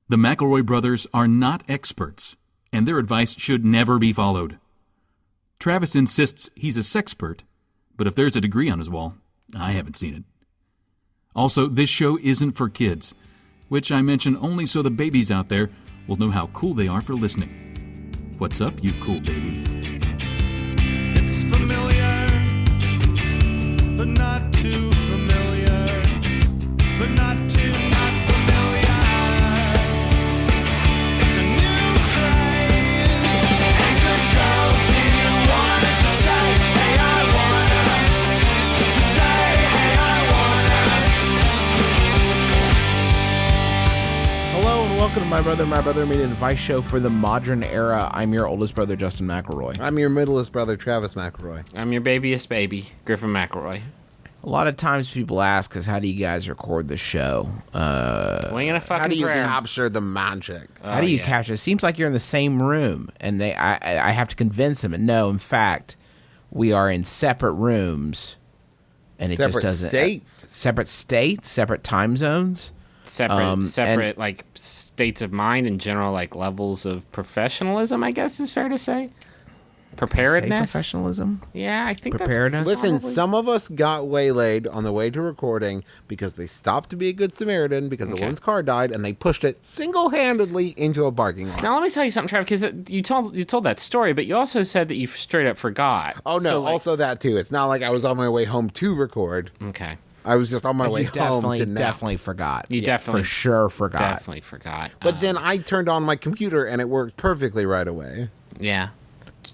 The McElroy brothers are not experts, and their advice should never be followed. Travis insists he's a sexpert, but if there's a degree on his wall, I haven't seen it. Also, this show isn't for kids, which I mention only so the babies out there will know how cool they are for listening. What's up, you cool baby? It's familiar, but not too familiar, but not too not familiar. It's a new craze. Hey, good girls, do you wanna just say, hey, I wanna? Just say, hey, I wanna. Hello and welcome to My Brother Made an Advice Show for the modern era. I'm your oldest brother, Justin McElroy. I'm your middleest brother, Travis McElroy. I'm your babyest baby, Griffin McElroy. A lot of times people ask us, how do you guys record the show? Winging a fucking How do you prayer. capture the magic? How do you capture it? Seems like you're in the same room, and I have to convince them. And no, in fact, we are in separate rooms, and it Separate just doesn't. states? Separate states, separate time zones. Separate like states of mind and general like levels of professionalism, I guess is fair to say. Preparedness. Say professionalism. Yeah, I think Preparedness? that's Listen, probably- some of us got waylaid on the way to recording because they stopped to be a good Samaritan because the Okay. woman's car died and they pushed it single-handedly into a parking lot. Now let me tell you something, Trav, because you told that story, but you also said that you straight up forgot. Oh, no, So, like- also that, too. It's not like I was on my way home to record. Okay. I was just on my way You home to nap. definitely forgot. You definitely for sure forgot. Definitely forgot. But then I turned on my computer and it worked perfectly right away. Yeah.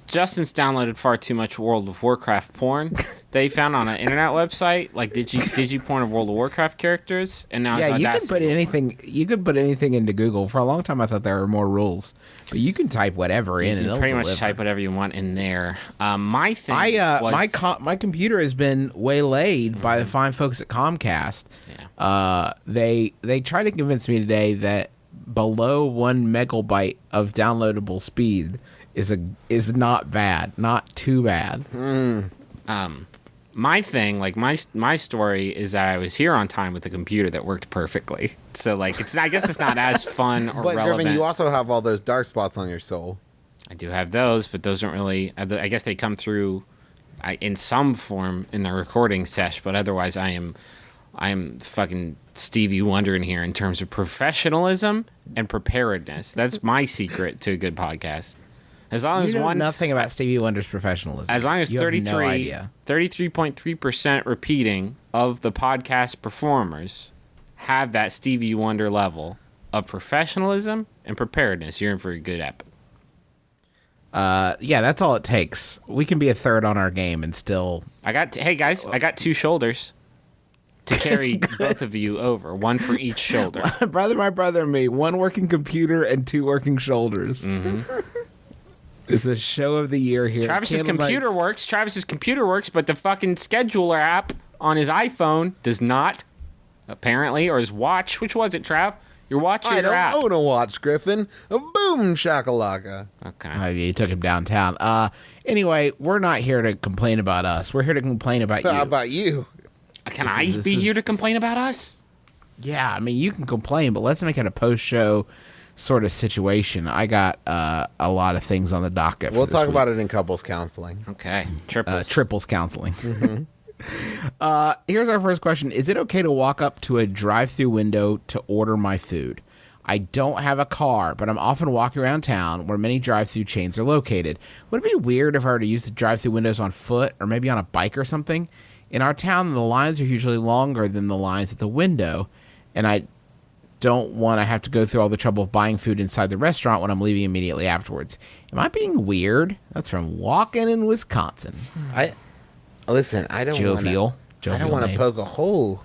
Justin's downloaded far too much World of Warcraft porn that he found on an internet website. Like, did you porn of World of Warcraft characters? And now Yeah, it's you like, can put anything. You could put anything into Google. For a long time, I thought there were more rules, but you can type whatever in, You and can it'll pretty much deliver. type whatever you want in there. My thing was... My computer has been waylaid by the fine folks at Comcast. Yeah. They tried to convince me today that below 1 megabyte of downloadable speed is not bad, not too bad. My thing, like my story is that I was here on time with a computer that worked perfectly. So like I guess it's not as fun or But, relevant. Griffin, you also have all those dark spots on your soul. I do have those, but those don't really. I guess they come through in some form in the recording sesh, but otherwise I am fucking Stevie Wonder in here in terms of professionalism and preparedness. That's my secret to a good podcast. As long as You know nothing about Stevie Wonder's professionalism. As long as you have no idea. 33.3% repeating of the podcast performers have that Stevie Wonder level of professionalism and preparedness, you're in for a good ep. Yeah, that's all it takes. We can be a third on our game and still. Hey guys, I got 2 shoulders to carry both of you over, one for each shoulder. My brother and me, 1 working computer and 2 working shoulders. Mm-hmm. It's the show of the year here. Travis's computer works, but the fucking scheduler app on his iPhone does not, apparently, or his watch. Which was it, Trav? Your watch or I your don't app? own a watch, Griffin. Boom shakalaka. Okay. You took him downtown. Anyway, we're not here to complain about us. We're here to complain about you. How about you? Can I be here to complain about us? Yeah, I mean, you can complain, but let's make it a post-show sort of situation. I got a lot of things on the docket. We'll talk about it in couples counseling. Okay. Triples counseling. Mm-hmm. Here's our first question. Is it okay to walk up to a drive-thru window to order my food? I don't have a car, but I'm often walking around town where many drive-thru chains are located. Would it be weird if I were to use the drive-thru windows on foot or maybe on a bike or something? In our town, the lines are usually longer than the lines at the window, and I don't want to have to go through all the trouble of buying food inside the restaurant when I'm leaving immediately afterwards. Am I being weird? That's from Walking in Wisconsin. Listen, I don't Jovial want to name. poke a hole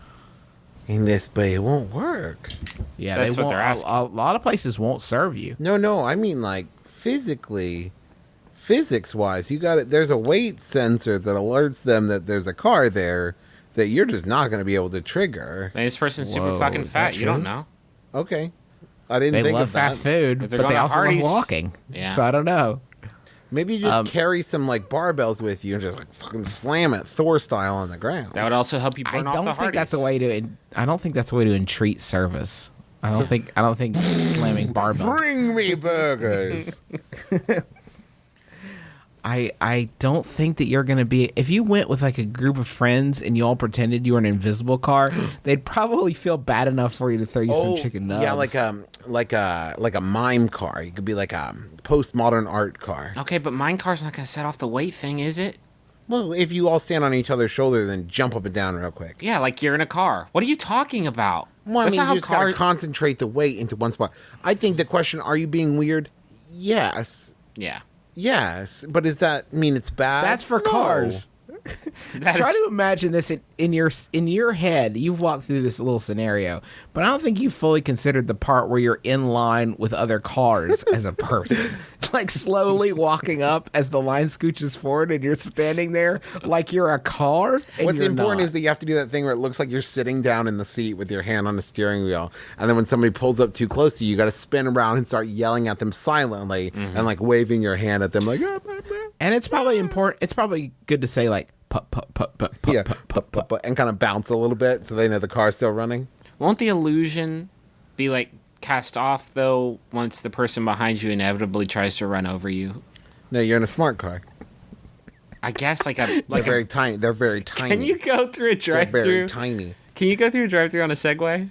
in this, but it won't work. Yeah, That's they what won't. they're asking. A lot of places won't serve you. No, I mean like physically, physics-wise. There's a weight sensor that alerts them that there's a car there that you're just not going to be able to trigger. Maybe this person's super Whoa, fucking is that fat. You don't true? know. Okay. I didn't They think love of that. fast food, If but they're they going to also love Hardee's- walking. Yeah. So I don't know. Maybe you just carry some like barbells with you and just like fucking slam it Thor style on the ground. That would also help you I burn off the don't think that's a Hardee's. way to. I don't think that's a way to entreat service. I don't think slamming barbell. Bring me burgers. I don't think that you're going to be, if you went with like a group of friends and you all pretended you were an invisible car, they'd probably feel bad enough for you to throw you some chicken nugs. Yeah, like a mime car. You could be like a postmodern art car. Okay, but mine car's not going to set off the weight thing, is it? Well, if you all stand on each other's shoulder, then jump up and down real quick. Yeah, like you're in a car. What are you talking about? Well, I That's mean, not how you just gotta cars. concentrate the weight into one spot. I think the question, are you being weird? Yes. Yeah. Yes. But does that mean it's bad? That's for No. cars. That Try is- to imagine this in your head. You've walked through this little scenario, but I don't think you fully considered the part where you're in line with other cars as a person, like slowly walking up as the line scooches forward, and you're standing there like you're a car. And What's you're important not. is that you have to do that thing where it looks like you're sitting down in the seat with your hand on the steering wheel. And then when somebody pulls up too close to you, you got to spin around and start yelling at them silently and like waving your hand at them like, "Ah, bah, bah." And it's probably important. It's probably good to say like, pup, pup, pup, pup, pup, Yeah, pup, pup, pup. and kind of bounce a little bit so they know the car's still running. Won't the illusion be like cast off though once the person behind you inevitably tries to run over you? No, you're in a smart car. I guess like a They're like. very tiny. They're very tiny. Can you go through a They're very drive-through? tiny. Can you go through a drive-through on a Segway?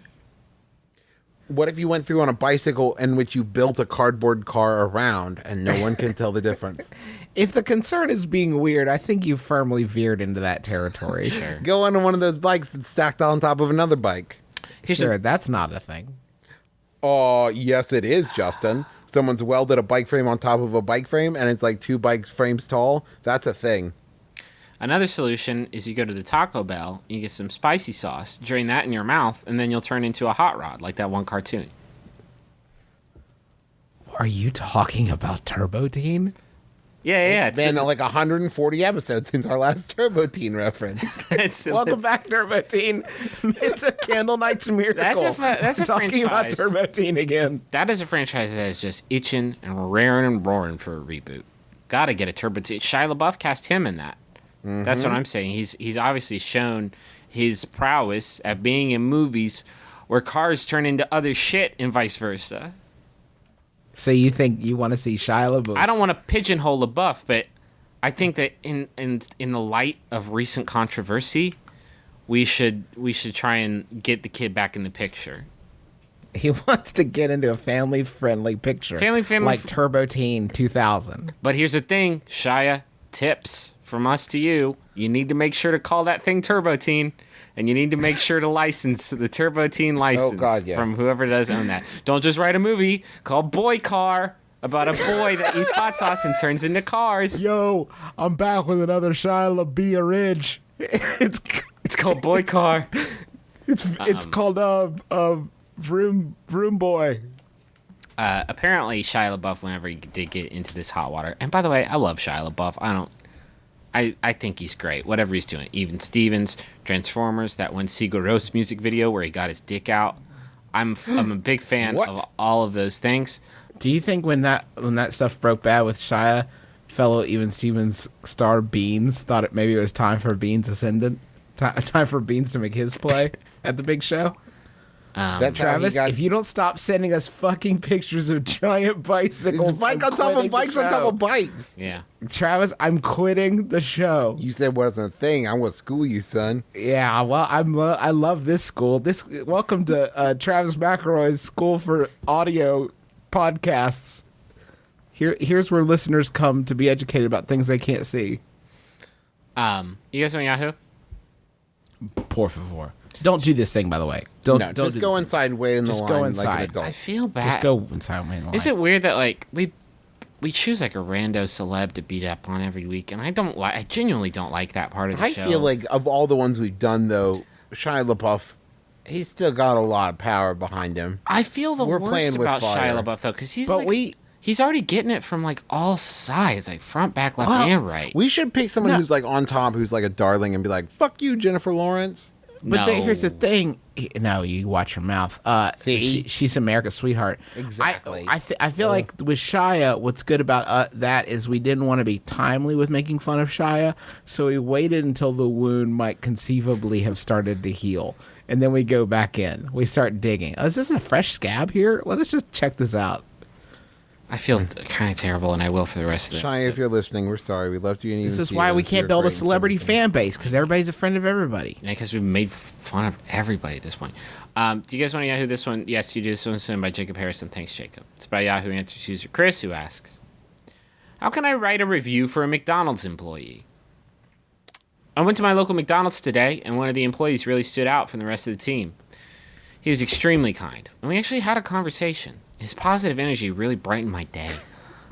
What if you went through on a bicycle in which you built a cardboard car around and no one can tell the difference? If the concern is being weird, I think you firmly veered into that territory. Sure. Go on one of those bikes that's stacked on top of another bike. Sure, that's not a thing. Oh, yes, it is, Justin. Someone's welded a bike frame on top of a bike frame and it's like 2 bike frames tall. That's a thing. Another solution is you go to the Taco Bell, you get some spicy sauce, drain that in your mouth, and then you'll turn into a hot rod like that one cartoon. Are you talking about Turbo Teen? Yeah. It's been like 140 episodes since our last Turbo Teen reference. Welcome back, Turbo Teen. It's a Candle Night's Miracle. That's a talking about franchise. Turbo Teen again. That is a franchise that is just itching and raring and roaring for a reboot. Gotta get a Turbo Teen. Shia LaBeouf cast him in that. That's what I'm saying. He's obviously shown his prowess at being in movies where cars turn into other shit and vice versa. So you think you want to see Shia LaBeouf? I don't want to pigeonhole LaBeouf, but I think that in the light of recent controversy, we should try and get the kid back in the picture. He wants to get into a family-friendly picture. Family like Turbo Teen 2000. But here's the thing, Shia, tips from us to you. You need to make sure to call that thing Turbo Teen, and you need to make sure to license the Turbo Teen license God, yes. from whoever does own that. Don't just write a movie called Boycar about a boy that eats hot sauce and turns into cars. Yo, I'm back with another Shia LaBeouf Ridge. It's called Boycar. It's called Vroom Boy. Apparently, Shia LaBeouf, whenever he did get into this hot water, and by the way, I love Shia LaBeouf. I think he's great. Whatever he's doing, Even Stevens, Transformers, that one Sigur Rós music video where he got his dick out. I'm a big fan What? of all of those things. Do you think when that stuff broke bad with Shia, fellow Even Stevens star Beans thought maybe it was time for Beans Ascendant? Time for Beans to make his play at the big show? That's how he Travis, got- if you don't stop sending us fucking pictures of giant bicycles, It's bike I'm on top of quitting the bikes on top show. of bikes. Yeah. Travis, I'm quitting the show. You said wasn't a thing. I'm gonna school you, son. Yeah, well, I love this school. Welcome to Travis McElroy's School for Audio Podcasts. Here's where listeners come to be educated about things they can't see. You guys on Yahoo? Por favor. Don't do this thing, by the way. Don't No, don't just do go this inside and wait in the Just line go like inside. an adult. I feel bad. thing. Just go inside and wait in line. Is it weird that like we choose like a rando celeb to beat up on every week, and I genuinely don't like that part of the I show. feel like of all the ones we've done, though, Shia LaBeouf, he's still got a lot of power behind him. I feel the We're worst playing with about fire. Shia LaBeouf though, because he's But he's already getting it from like all sides, like front, back, left, Well, and right. We should pick someone who's like on top, who's like a darling, and be like, "Fuck you, Jennifer Lawrence." But No. here's the thing. No, you watch your mouth. See? She's America's sweetheart. Exactly. I feel like with Shia, what's good about that is we didn't want to be timely with making fun of Shia, so we waited until the wound might conceivably have started to heal. and then we go back in. We start digging. Oh, is this a fresh scab here? Let us just check this out. I feel kind of terrible, and I will for the rest of the Shia, episode. if you're listening, we're sorry. We loved you. And This is why we can't build a celebrity fan base, because everybody's a friend of everybody. Yeah, because we've made fun of everybody at this point. Do you guys want to know who this one? Yes, you do. This one's sent by Jacob Harrison. Thanks, Jacob. It's by Yahoo Answers user Chris, who asks, how can I write a review for a McDonald's employee? I went to my local McDonald's today, and one of the employees really stood out from the rest of the team. He was extremely kind, and we actually had a conversation. His positive energy really brightened my day.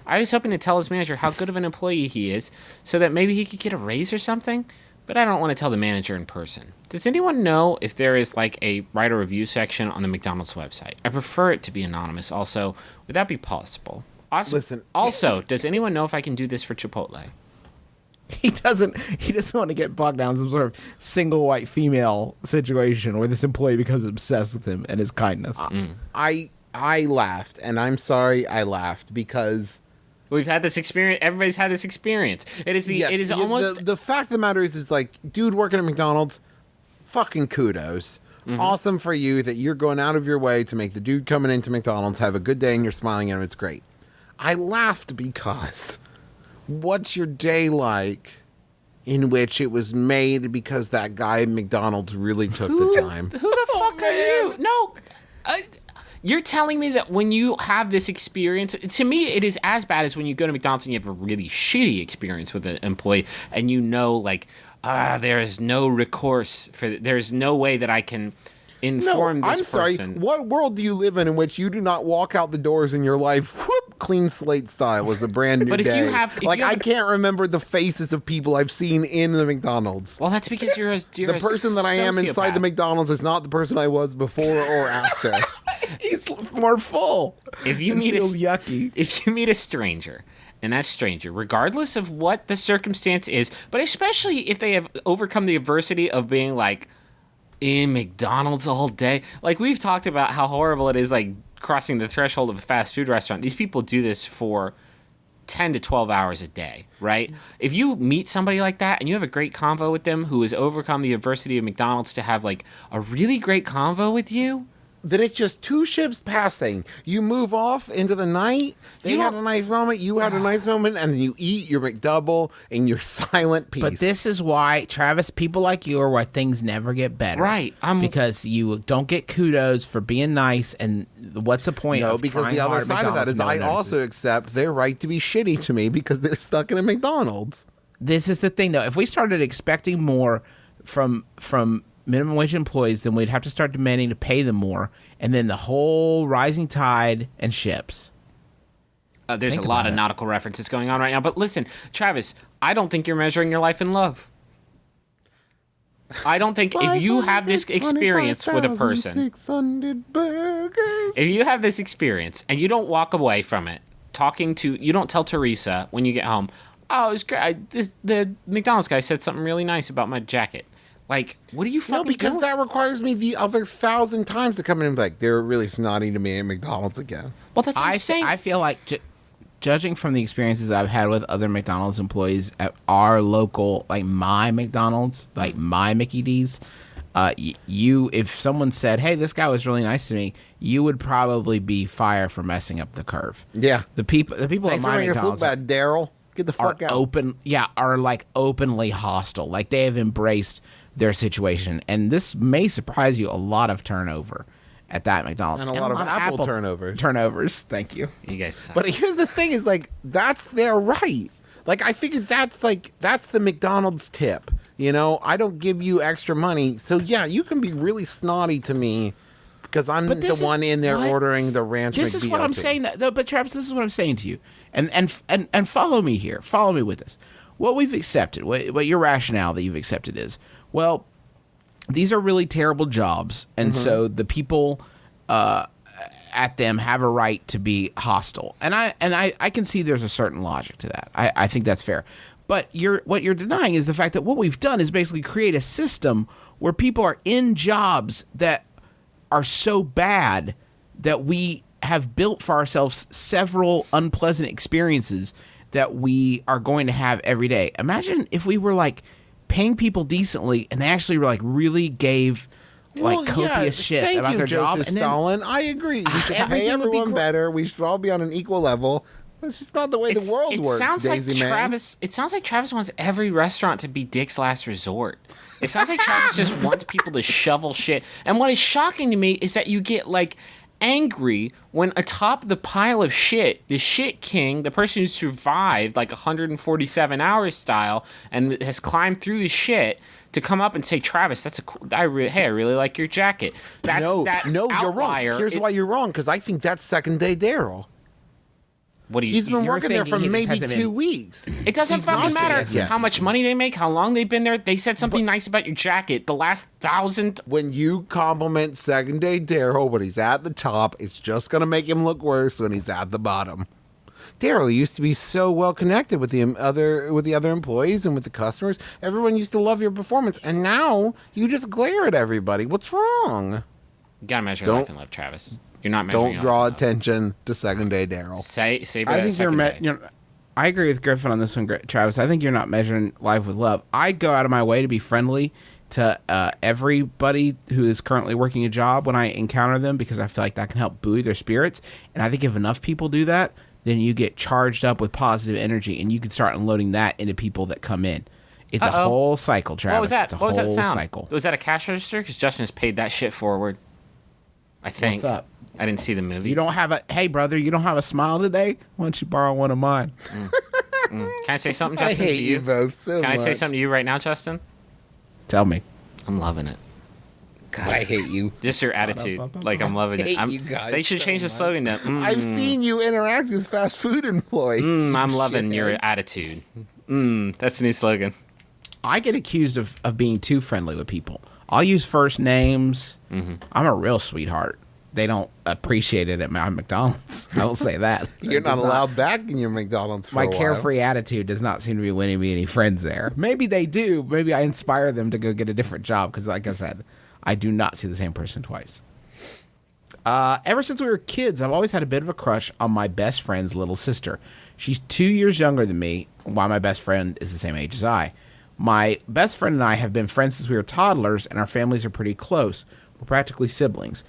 I was hoping to tell his manager how good of an employee he is, so that maybe he could get a raise or something, but I don't want to tell the manager in person. Does anyone know if there is like a write a review section on the McDonald's website? I prefer it to be anonymous. Also, would that be possible? Also, does anyone know if I can do this for Chipotle? He doesn't want to get bogged down in some sort of single white female situation where this employee becomes obsessed with him and his kindness. I laughed, and I'm sorry I laughed because We've had this experience. Everybody's had this experience. It is the. yes, it is almost. the fact of the matter is like, dude, working at McDonald's, fucking kudos. Awesome for you that you're going out of your way to make the dude coming into McDonald's have a good day and you're smiling at him. It's great. I laughed because what's your day like in which it was made because that guy at McDonald's really took the time? Who the fuck are you? No. You're telling me that when you have this experience, to me, it is as bad as when you go to McDonald's and you have a really shitty experience with an employee and you know, like, there is no recourse there's no way that I can inform this I'm sorry. person. What world do you live in which you do not walk out the doors in your life, whoop, clean slate style as a brand new But if day? you have- if like, you have I can't remember the faces of people I've seen in the McDonald's. Well, that's because you're The person that I am inside the McDonald's is not the person I was before or after. He's more full. If you It meet feels yucky. If you meet a stranger, and that stranger, regardless of what the circumstance is, but especially if they have overcome the adversity of being like in McDonald's all day, like we've talked about how horrible it is, like crossing the threshold of a fast food restaurant. These people do this for 10 to 12 hours a day, right? If you meet somebody like that and you have a great convo with them who has overcome the adversity of McDonald's to have like a really great convo with you, Then it's just two ships passing. You move off into the night. They had a nice moment. You had a nice moment. And then you eat your McDouble in your silent peace. But this is why, Travis, people like you are why things never get better. Right. Because you don't get kudos for being nice, and what's the point No, of because trying the other hard at side of that McDonald's is no one I also notices? accept their right to be shitty to me because they're stuck in a McDonald's. This is the thing, though. If we started expecting more from minimum wage employees, then we'd have to start demanding to pay them more, and then the whole rising tide and ships. there's Think a lot about of it. nautical references going on right now. But listen, Travis, I don't think you're measuring your life in love. I don't think if you have this experience with a person, 600 burgers. if you have this experience and you don't walk away from it, you don't tell Teresa when you get home, oh, it was great. The McDonald's guy said something really nice about my jacket. Like, what are you fucking No, because doing? that requires me the other 1,000 times to come in and be like, they're really snotty to me at McDonald's again. Well, that's what I'm I saying. feel like, judging from the experiences I've had with other McDonald's employees at our local, like my McDonald's, like my Mickey D's, if someone said, hey, this guy was really nice to me, you would probably be fired for messing up the curve. Yeah. The people Thanks at for my making us look McDonald's bad, Darrell. Get the are fuck out. openly hostile. Like, they have embraced their situation, and this may surprise you, a lot of turnover at that McDonald's. And a lot of Apple turnovers. Turnovers, thank you. You guys suck. But here's the thing is, like, that's their right. Like, I figured that's the McDonald's tip. You know, I don't give you extra money. So, yeah, you can be really snotty to me because I'm But the this one is in there what- ordering the ranch This is what I'm McBLT. saying. But Travis, this is what I'm saying to you, and follow me here. Follow me with this. What we've accepted, what your rationale that you've accepted is, well, these are really terrible jobs, and so the people at them have a right to be hostile. And I can see there's a certain logic to that. I think that's fair. But what you're denying is the fact that what we've done is basically create a system where people are in jobs that are so bad that we have built for ourselves several unpleasant experiences that we are going to have every day. Imagine if we were like paying people decently and they actually were like really gave like copious shit thank about you, their job. Joseph And then Stalin. I agree. We should pay everything would be everyone better. We should all be on an equal level. It's just not the way the world works, Daisy Man. It sounds like Travis wants every restaurant to be Dick's Last Resort. It sounds like Travis just wants people to shovel shit. And what is shocking to me is that you get like angry when atop the pile of shit, the shit king, the person who survived like 147 hours style and has climbed through the shit, to come up and say, Travis, hey, I really like your jacket. No, you're wrong. Here's why you're wrong, because I think that's second day Darrell. What do you? He's been you're working there for thinking he maybe hasn't 2 been- weeks. It doesn't He's fucking not matter finished yet. how much money they make, how long they've been there. They said something nice about your jacket. The last 1,000. When you compliment second day Darrell when he's at the top, it's just going to make him look worse when he's at the bottom. Darrell used to be so well connected with the other employees and with the customers. Everyone used to love your performance, and now you just glare at everybody. What's wrong? You gotta measure life and love, Travis. You're not measuring. Don't draw attention to second day Darrell. Say I think I agree with Griffin on this one, Travis. I think you're not measuring life with love. I go out of my way to be friendly to everybody who is currently working a job when I encounter them, because I feel like that can help buoy their spirits. And I think if enough people do that, then you get charged up with positive energy, and you can start unloading that into people that come in. It's a whole cycle, Travis. What was that? It's a What was that whole sound? cycle. Was that a cash register? Because Justin has paid that shit forward. I think. What's up? I didn't see the movie. You don't have hey brother, you don't have a smile today? Why don't you borrow one of mine? Can I say something, I Justin? hate to you both so Can much. I say something to you right now, Justin? Tell me. I'm loving it. God, I hate you. Just your attitude. Like, I'm loving it. hate you guys They should so change the much. slogan to, I've seen you interact with fast food employees. I'm loving your Shitheads. attitude. That's the new slogan. I get accused of being too friendly with people. I'll use first names. Mm-hmm. I'm a real sweetheart. They don't appreciate it at my McDonald's. I will say that. You're not allowed back in your McDonald's for My a while. carefree attitude does not seem to be winning me any friends there. Maybe they do. Maybe I inspire them to go get a different job because, like I said, I do not see the same person twice. Ever since we were kids, I've always had a bit of a crush on my best friend's little sister. She's 2 years younger than me, while my best friend is the same age as I. My best friend and I have been friends since we were toddlers, and our families are pretty close. We're practically siblings.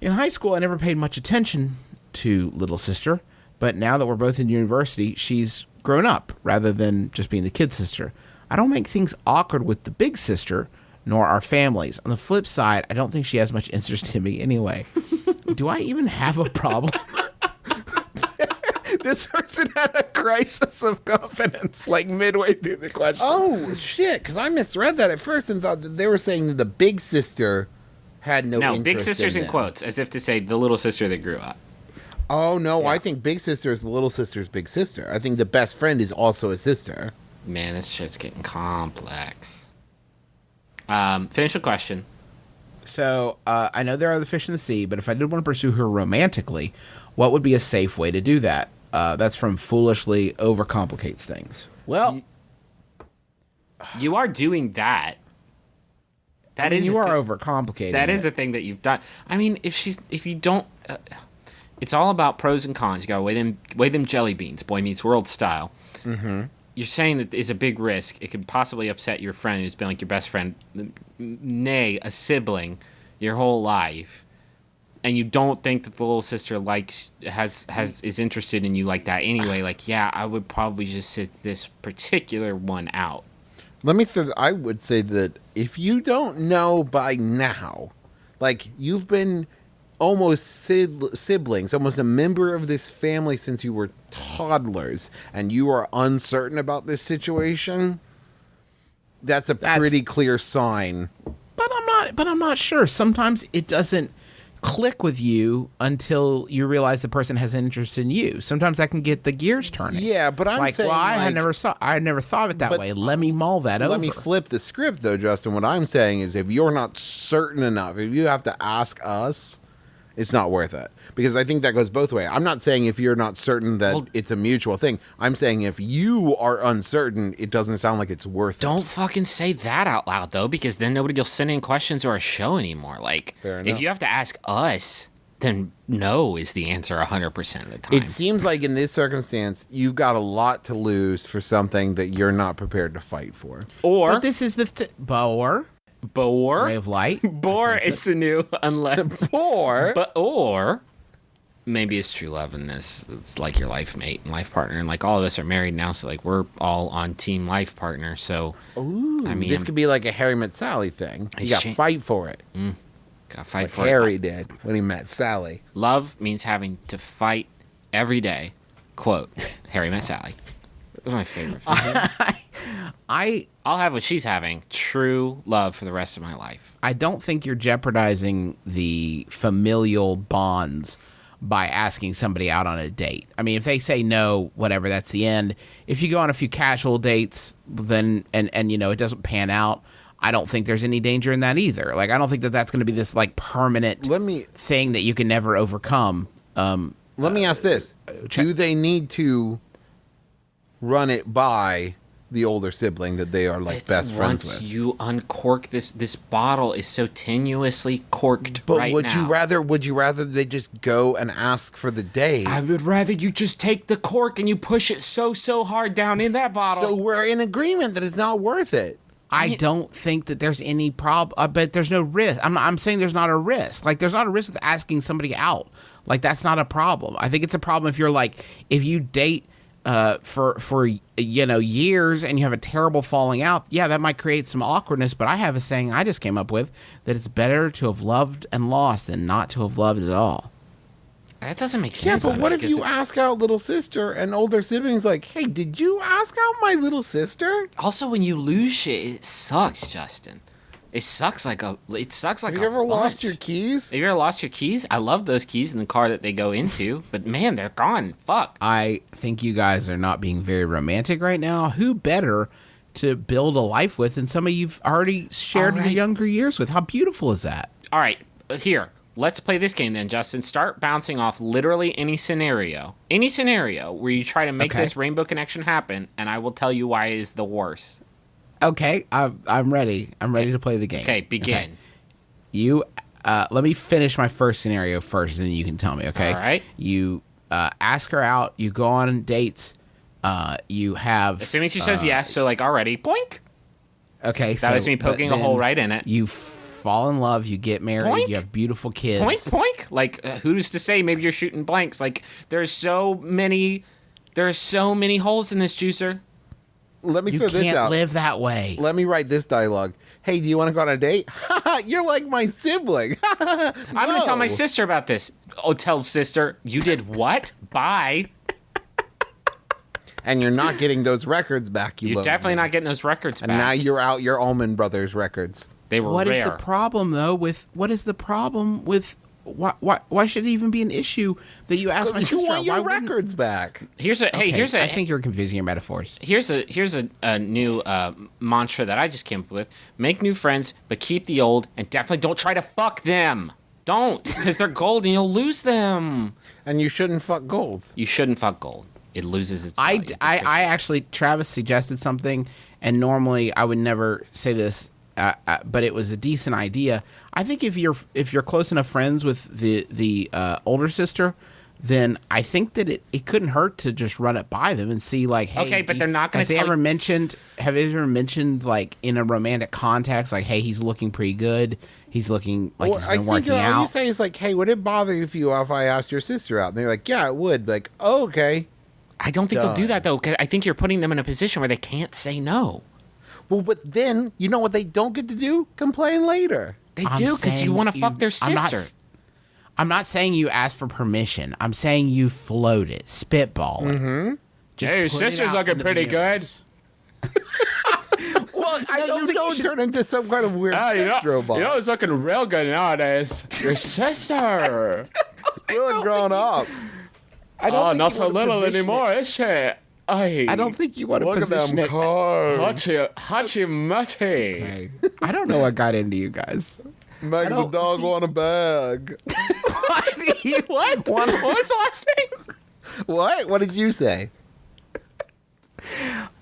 In high school, I never paid much attention to little sister, but now that we're both in university, she's grown up rather than just being the kid sister. I don't make things awkward with the big sister, nor our families. On the flip side, I don't think she has much interest in me anyway. Do I even have a problem? This person had a crisis of confidence, like midway through the question. Oh, shit, because I misread that at first and thought that they were saying that the big sister had no interest big sister's in them. quotes, as if to say the little sister that grew up. Oh, no, I think big sister is the little sister's big sister. I think the best friend is also a sister. Man, this shit's getting complex. Finish the question. So, I know there are the fish in the sea, but if I did want to pursue her romantically, what would be a safe way to do that? That's from Foolishly Overcomplicates Things. Well, You are doing that. That is you a are thi- overcomplicating That is it. a thing that you've done. I mean, if you don't, it's all about pros and cons. You gotta weigh them jelly beans, Boy Meets World style. Mm-hmm. You're saying that is a big risk. It could possibly upset your friend who's been like your best friend, nay, a sibling, your whole life, and you don't think that the little sister is interested in you like that anyway. Like, yeah, I would probably just sit this particular one out. I would say that if you don't know by now, like you've been almost siblings, almost a member of this family since you were toddlers, and you are uncertain about this situation, that's a pretty clear sign. But I'm not sure. Sometimes it doesn't click with you until you realize the person has an interest in you. Sometimes that can get the gears turning. Yeah, but I'm like, saying, well, I like- had never thought of it that But way. Let me mull that over. Let me flip the script, though, Justin. What I'm saying is if you're not certain enough, if you have to ask us, it's not worth it. Because I think that goes both ways. I'm not saying if you're not certain that it's a mutual thing. I'm saying if you are uncertain, it doesn't sound like it's worth it. Don't fucking say that out loud, though, because then nobody will send in questions or a show anymore. Like, Fair if enough. you have to ask us, then no is the answer 100% of the time. It seems like in this circumstance, you've got a lot to lose for something that you're not prepared to fight for. Or But this is the ray of light. Bore is the new unless. Or But or maybe it's true love in this. It's like your life mate and life partner, and like all of us are married now, so like we're all on team life partner. So I mean, this could be like a Harry met Sally thing. You got to fight for it. gotta fight Like for Harry it. did when he met Sally. Love means having to fight every day. Quote: Harry met Sally. It was my favorite. I'll have what she's having. True love for the rest of my life. I don't think you're jeopardizing the familial bonds by asking somebody out on a date. I mean, if they say no, whatever, that's the end. If you go on a few casual dates, then and you know it doesn't pan out, I don't think there's any danger in that either. Like, I don't think that that's going to be this like permanent thing that you can never overcome. Let me ask this: do they need to run it by the older sibling that they are like best friends with? Once you uncork this bottle is so tenuously corked But right would now. would you rather they just go and ask for the date? I would rather you just take the cork and you push it so hard down in that bottle. So we're in agreement that it's not worth it. I don't think that there's any problem, but there's no risk. I'm saying there's not a risk. Like, there's not a risk with asking somebody out. Like, that's not a problem. I think it's a problem if you're like, if you date for you know years and you have a terrible falling out. Yeah, that might create some awkwardness. But I have a saying I just came up with that it's better to have loved and lost than not to have loved at all. That doesn't make Yeah, sense. but to what me, if 'cause you ask out little sister and older siblings like, hey, did you ask out my little sister? Also, when you lose shit, it sucks, Justin. It sucks like a. It sucks like Have a. you ever lost bunch. your keys? Have you ever lost your keys? I love those keys in the car that they go into, but man, they're gone. Fuck. I think you guys are not being very romantic right now. Who better to build a life with than somebody you've already shared your Alright. younger years with? How beautiful is that? All right, here. Let's play this game then, Justin. Start bouncing off literally any scenario where you try to make Okay. this rainbow connection happen, and I will tell you why it is the worst. Okay, I'm ready. I'm ready to play the game. Okay, begin. You let me finish my first scenario first, and then you can tell me. Okay. All right. You ask her out. You go on dates. You have. Assuming she says yes, so like already, boink. Okay. That was me poking a hole right in it. You fall in love. You get married. Boink. You have beautiful kids. Poink, poink. Like, who's to say? Maybe you're shooting blanks. Like, there's so many holes in this juicer. Let me You throw this can't out. live that way. Let me write this dialogue. Hey, do you want to go on a date? You're like my sibling. I'm gonna tell my sister about this. Oh, tell sister, you did what? Bye. And you're not getting those records back. You're loaned definitely me. not getting those records And back. now you're out your Allman Brothers records. They were What is rare. the problem though? Why should it even be an issue that you ask my Because sister? you want out? your Why wouldn't- records back. Here's a I think you're confusing your metaphors. Here's a new mantra that I just came up with. Make new friends, but keep the old, and definitely don't try to fuck them. Don't, because they're gold and you'll lose them. And you shouldn't fuck gold. You shouldn't fuck gold. It loses its I value. actually, Travis suggested something, and normally I would never say this, but it was a decent idea. I think if you're close enough friends with the older sister, then I think that it couldn't hurt to just run it by them and see like, hey, Okay, but they're not gonna Have they tell ever you- mentioned? Have they ever mentioned like in a romantic context, like, hey, he's looking pretty good. He's looking like he's I been think working all you out. say is like, hey, would it bother you if I asked your sister out? And they're like, yeah, it would. Like, oh, okay. I don't think they'll do that though. 'Cause I think you're putting them in a position where they can't say no. Well, but then, you know what they don't get to do? Complain later. They I'm do because you saying want to fuck their I'm not sister. s- I'm not saying you ask for permission. I'm saying you float it, spitball it. Mm-hmm. Hey, your sister's looking pretty good. Well, I don't think you should. turn into some kind of weird sex robot. it's looking real good nowadays. Your sister. Really grown up. I don't think you wanna position it. is she? Hey, I don't think you want to Look at position them it. cars. hachi mutty. Okay. I don't know what got into you guys. Make the don't dog see- want a bag. What? What was the last name? What? What did you say?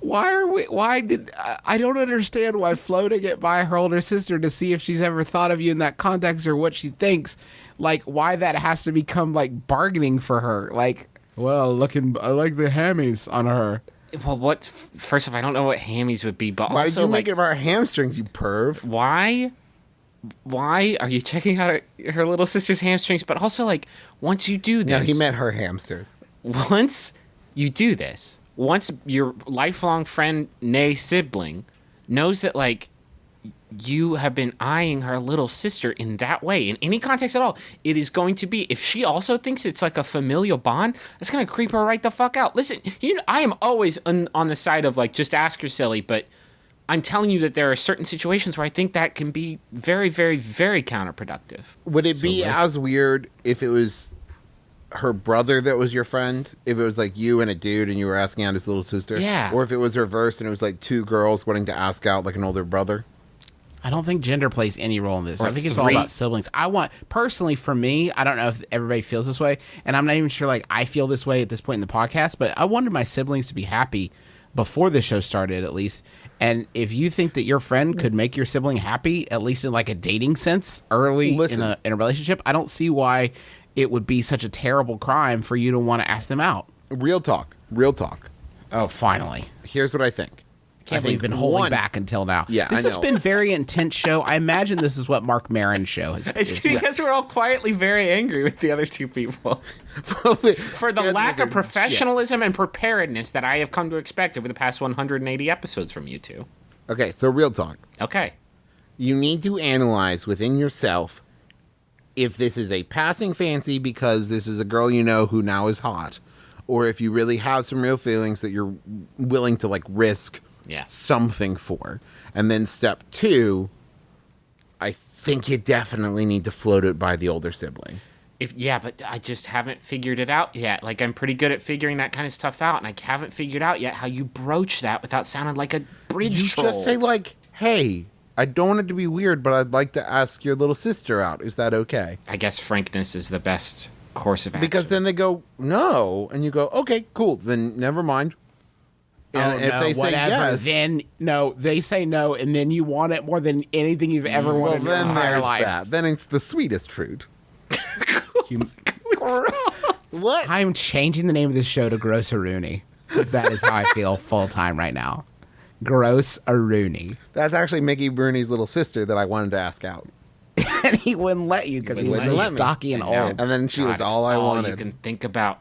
Why did I don't understand why floating it by her older sister to see if she's ever thought of you in that context or what she thinks, like why that has to become like bargaining for her. Like, well, I like the hammies on her. Well, what? First off, I don't know what hammies would be, but Why did also you like, make it about hamstrings, you perv? why are you checking out her little sister's hamstrings? But also, like, once you do No, this, he meant her hamsters. once you do this, once your lifelong friend, nay sibling, knows that like you have been eyeing her little sister in that way, in any context at all, it is going to be, if she also thinks it's like a familial bond, that's going to creep her right the fuck out. Listen, I am always on the side of like, just ask her, silly, but I'm telling you that there are certain situations where I think that can be very, very, very counterproductive. Would it be as weird if it was her brother that was your friend? If it was like you and a dude and you were asking out his little sister? Yeah. Or if it was reversed and it was like two girls wanting to ask out like an older brother? I don't think gender plays any role in this. Or I think it's all three. about siblings. Personally, for me, I don't know if everybody feels this way, and I'm not even sure like I feel this way at this point in the podcast, but I wanted my siblings to be happy before the show started, at least. And if you think that your friend could make your sibling happy, at least in like a dating sense, early Listen. in a relationship, I don't see why it would be such a terrible crime for you to want to ask them out. Real talk. Real talk. Oh, finally. Here's what I think. Can't believe you've been holding back until now. Yeah, this I has know. been a very intense show. I imagine this is what Mark Maron's show has It's is. because we're all quietly very angry with the other two people for the lack of professionalism and preparedness that I have come to expect over the past 180 episodes from you two. Okay, so real talk. Okay. You need to analyze within yourself if this is a passing fancy because this is a girl you know who now is hot, or if you really have some real feelings that you're willing to like risk Yeah. something for. And then step 2, I think you definitely need to float it by the older sibling. But I just haven't figured it out yet. Like, I'm pretty good at figuring that kind of stuff out, and I haven't figured out yet how you broach that without sounding like a bridge You troll. just say like, hey, I don't want it to be weird, but I'd like to ask your little sister out. Is that okay? I guess frankness is the best course of action. Because then they go, no. And you go, okay, cool. Then never mind. And if they say yes, then no, they say no, and then you want it more than anything you've ever well, wanted in your then entire there's life. that. Then it's the sweetest fruit. You- What? I'm changing the name of this show to Gross Rooney because that is how I feel full time right now. Gross Rooney, That's actually Mickey Bruni's little sister that I wanted to ask out. and he wouldn't let you because he was wouldn't so let me. stocky and I know. old. And then she was it's all I wanted. You can think about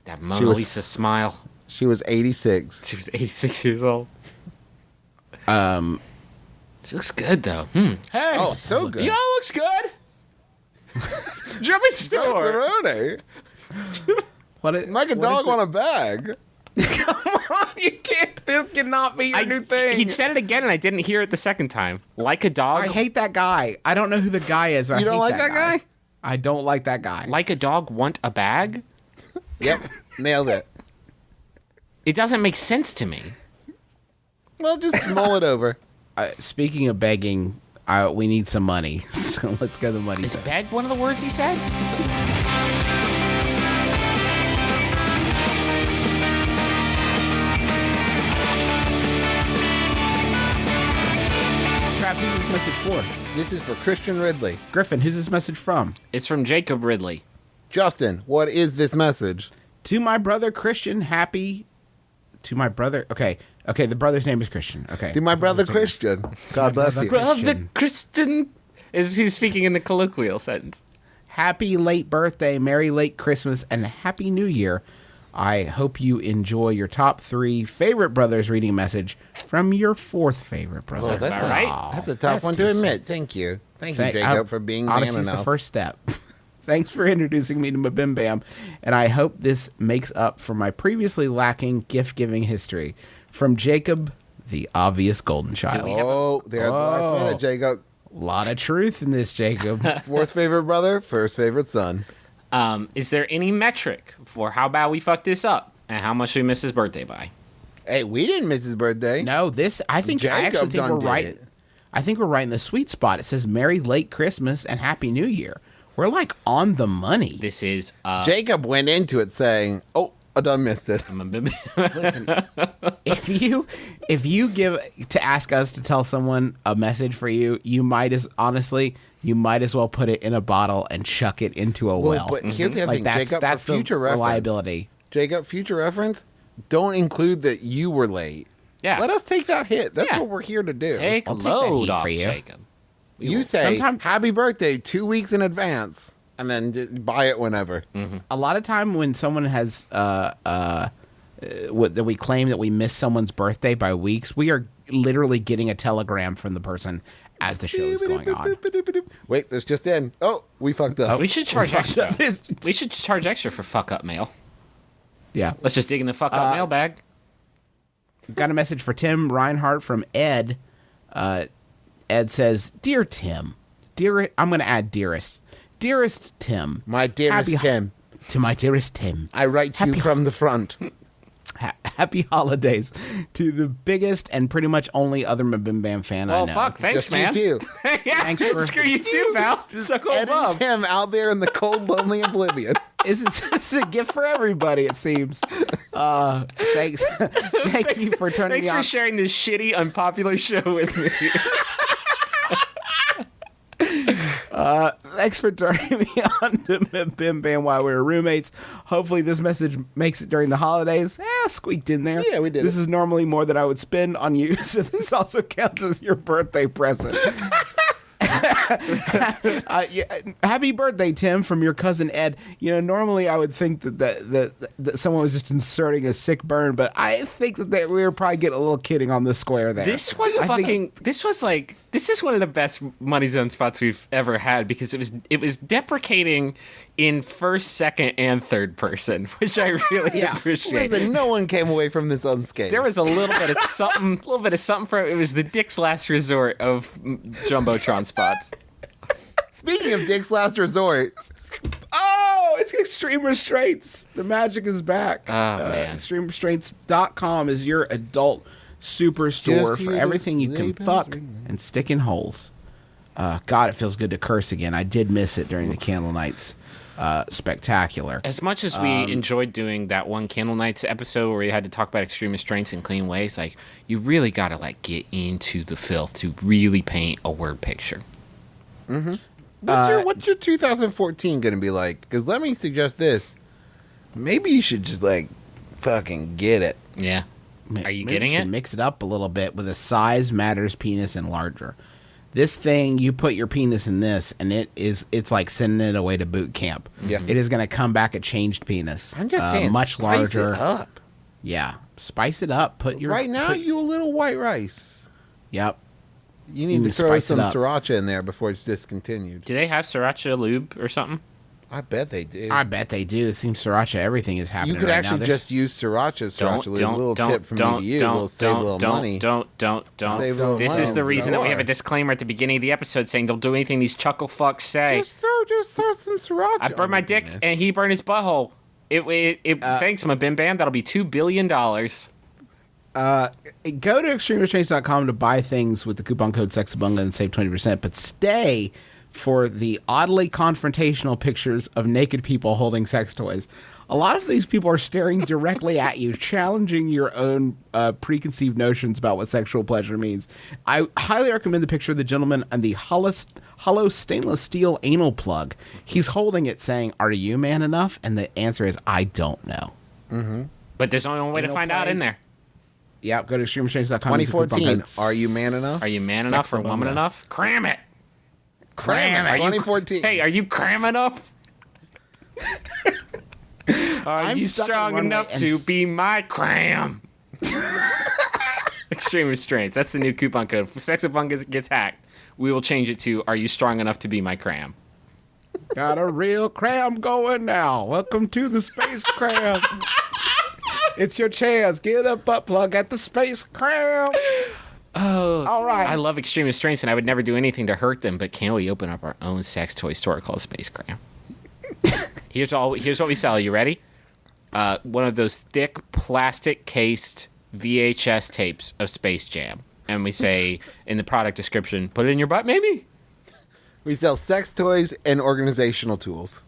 that Mona She was- Lisa smile. She was 86. She was 86 years old. She looks good though. Hey. Oh, so good. You know what looks good? Jimmy Store. Pepperoni. Like a dog on a bag. You can't. This cannot be your new thing. He said it again, and I didn't hear it the second time. Like a dog. I hate that guy. I don't know who the guy is. But You I don't hate like that guy? I don't like that guy. Like a dog want a bag? Yep. Nailed it. It doesn't make sense to me. Well, just mull it over. Speaking of begging, we need some money. So let's go to the money. Is section. beg one of the words he said? Trap, who's this message for? This is for Christian Ridley. Griffin, who's this message from? It's from Jacob Ridley. Justin, what is this message? To my brother Christian, happy. To my brother. Okay, the brother's name is Christian. Okay. To my brother Christian. God bless you. Brother Christian. He's speaking in the colloquial sentence. Happy late birthday, Merry late Christmas, and Happy New Year. I hope you enjoy your top 3 favorite brothers reading message from your 4th favorite brother. Well, about right. That's a tough one to admit. Thank you. Thank you, Jacob, for being man honesty is enough. the first step. Thanks for introducing me to MBMBaM, and I hope this makes up for my previously lacking gift-giving history. From Jacob, the obvious golden child. Oh, there at the last minute, Jacob. A lot of truth in this, Jacob. 4th favorite brother, 1st favorite son. Is there any metric for how bad we fucked this up and how much we missed his birthday by? Hey, we didn't miss his birthday. No, I actually think done we're did right. it. I think we're right in the sweet spot. It says Merry late Christmas and Happy New Year. We're like on the money. This is Jacob went into it saying, oh, I done missed it. Listen, if you give to ask us to tell someone a message for you, you might as well put it in a bottle and chuck it into a well. But here's the other thing, Jacob, that's for future the reference. reliability. Jacob, future reference, don't include that you were late. Yeah. Let us take that hit. That's Yeah. what we're here to do. Take a I'll take that load heat off for you. Jacob. You say, Sometime- happy birthday 2 weeks in advance, and then just buy it whenever. A lot of time when someone has that we claim that we miss someone's birthday by weeks, we are literally getting a telegram from the person as the show is going on. Wait, this just in. Oh, we fucked up. We should charge fucked extra. up. We should charge extra for fuck up mail. Yeah. Let's just dig in the fuck up mailbag. Got a message for Tim Reinhardt from Ed. Ed says, "Dear Tim, I'm going to add dearest. Dearest Tim. My dearest Tim. To my dearest Tim. I write to you from the front. Happy holidays to the biggest and pretty much only other MBMBaM fan I Well, know." fuck. Thanks, Just man. you too. Yeah, Thanks for- screw you too, pal. Suck Ed and love. Tim out there in the cold, lonely oblivion. It's a gift for everybody, it seems. Thanks. Thank you for turning Thanks me for on. sharing this shitty, unpopular show with me. Thanks for turning me on to MBMBaM while we were roommates. Hopefully this message makes it during the holidays. Squeaked in there. Yeah, we did This it. is normally more than I would spend on you, so this also counts as your birthday present. Yeah, happy birthday, Tim, from your cousin Ed. You know, normally I would think that someone was just inserting a sick burn, but I think that we were probably getting a little kidding on the square there. This was this is one of the best Money Zone spots we've ever had because it was deprecating in first, second, and third person, which I really appreciate. Listen, no one came away from this unscathed. There was a little bit of something, for it was the Dick's last resort of Jumbotron spots. Speaking of Dick's Last Resort, Oh, it's Extreme Restraints. The magic is back. Oh, man. ExtremeRestraints.com is your adult superstore Just for hear everything the you can sleigh bells fuck ringing. and stick in holes. God, it feels good to curse again. I did miss it during the Candle Nights spectacular. As much as we enjoyed doing that one Candle Nights episode where we had to talk about extreme restraints in clean ways, like you really gotta get into the filth to really paint a word picture. what's your 2014 going to be like? Because let me suggest this. Maybe you should just, fucking get it. Yeah. Are you Maybe getting should it? Mix it up a little bit with a size matters penis and larger. This thing, you put your penis in this, and it's like sending it away to boot camp. Yeah. It is going to come back a changed penis. I'm just saying, much spice larger. it up. Yeah, spice it up. Put your Right now, put- you a little white rice. Yep. You need to to throw spice some it up. sriracha in there before it's discontinued. Do they have sriracha lube or something? I bet they do. I bet they do. It seems sriracha. Everything is happening. You could right actually now. just use sriracha lube. A little tip from me to you. We'll save a little money. Don't. Save a little This money. is the reason that we have a Don't. disclaimer at the beginning of the episode saying don't do anything these chuckle fucks say. Just throw some sriracha. I burned my on dick this. and he burned his butthole. Thanks, my Bim Bam. That'll be $2 billion. Go to extremerestraints.com to buy things with the coupon code SEXABUNGA and save 20%, but stay for the oddly confrontational pictures of naked people holding sex toys. A lot of these people are staring directly at you, challenging your own preconceived notions about what sexual pleasure means. I highly recommend the picture of the gentleman and the hollow stainless steel anal plug. He's holding it saying, "Are you man enough?" And the answer is, "I don't know." But there's only one way to Anal find out plug. in there. Yeah, go to extremerestraints.com. use the coupon 2014. code Are you man enough? Are you man enough or woman Sexabunga. enough? Cram it. Cram it. Are you- 2014. Hey, are you cram enough? Are I'm you stuck in strong one enough way and to s- be my cram? Extreme Restraints. That's the new coupon code. If Sexabunga gets hacked, we will change it to Are you strong enough to be my cram? Got a real cram going now. Welcome to the space cram. It's your chance. Get a butt plug at the space cram. Oh, all right. I love Extreme Restraints, and I would never do anything to hurt them, but can we open up our own sex toy store called Space Cram? Here's what we sell. You ready? One of those thick plastic-cased VHS tapes of Space Jam. And we say in the product description, put it in your butt, maybe? We sell sex toys and organizational tools.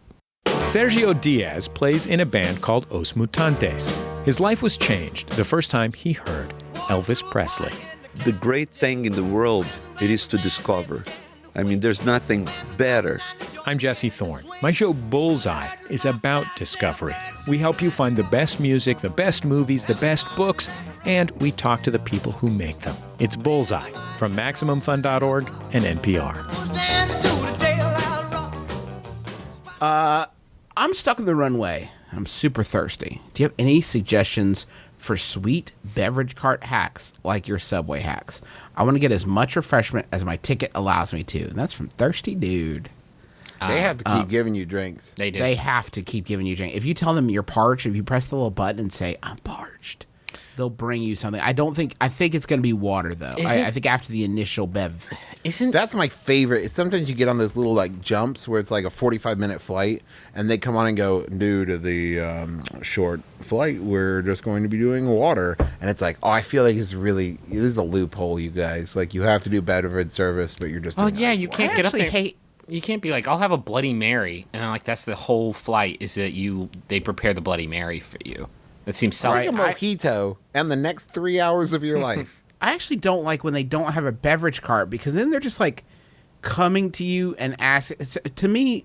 Sergio Diaz plays in a band called Os Mutantes. His life was changed the first time he heard Elvis Presley. The great thing in the world, it is to discover. I mean, there's nothing better I'm Jesse Thorne. My show Bullseye is about discovery. We help you find the best music, the best movies, the best books, and we talk to the people who make them. It's Bullseye from MaximumFun.org and NPR. I'm stuck in the runway. I'm super thirsty. Do you have any suggestions for sweet beverage cart hacks like your Subway hacks? I want to get as much refreshment as my ticket allows me to. And that's from Thirsty Dude. They have to keep giving you drinks. They do. They have to keep giving you drink. If you tell them you're parched, if you press the little button and say, I'm parched, they'll bring you something. I think it's going to be water, though. I think after the initial Bev. That's my favorite. Sometimes you get on those little like jumps where it's like a 45-minute flight, and they come on and go, due to the short flight, we're just going to be doing water. And it's like, oh, I feel like this is a loophole, you guys. Like, you have to do beverage service, but you're just Oh, doing yeah, ice you water. can't get up there. Hate. You can't be like, I'll have a Bloody Mary, and like that's the whole flight is that they prepare the Bloody Mary for you. That seems selfish. Take a mojito and the next 3 hours of your life. I actually don't like when they don't have a beverage cart because then they're just like coming to you and ask. To me,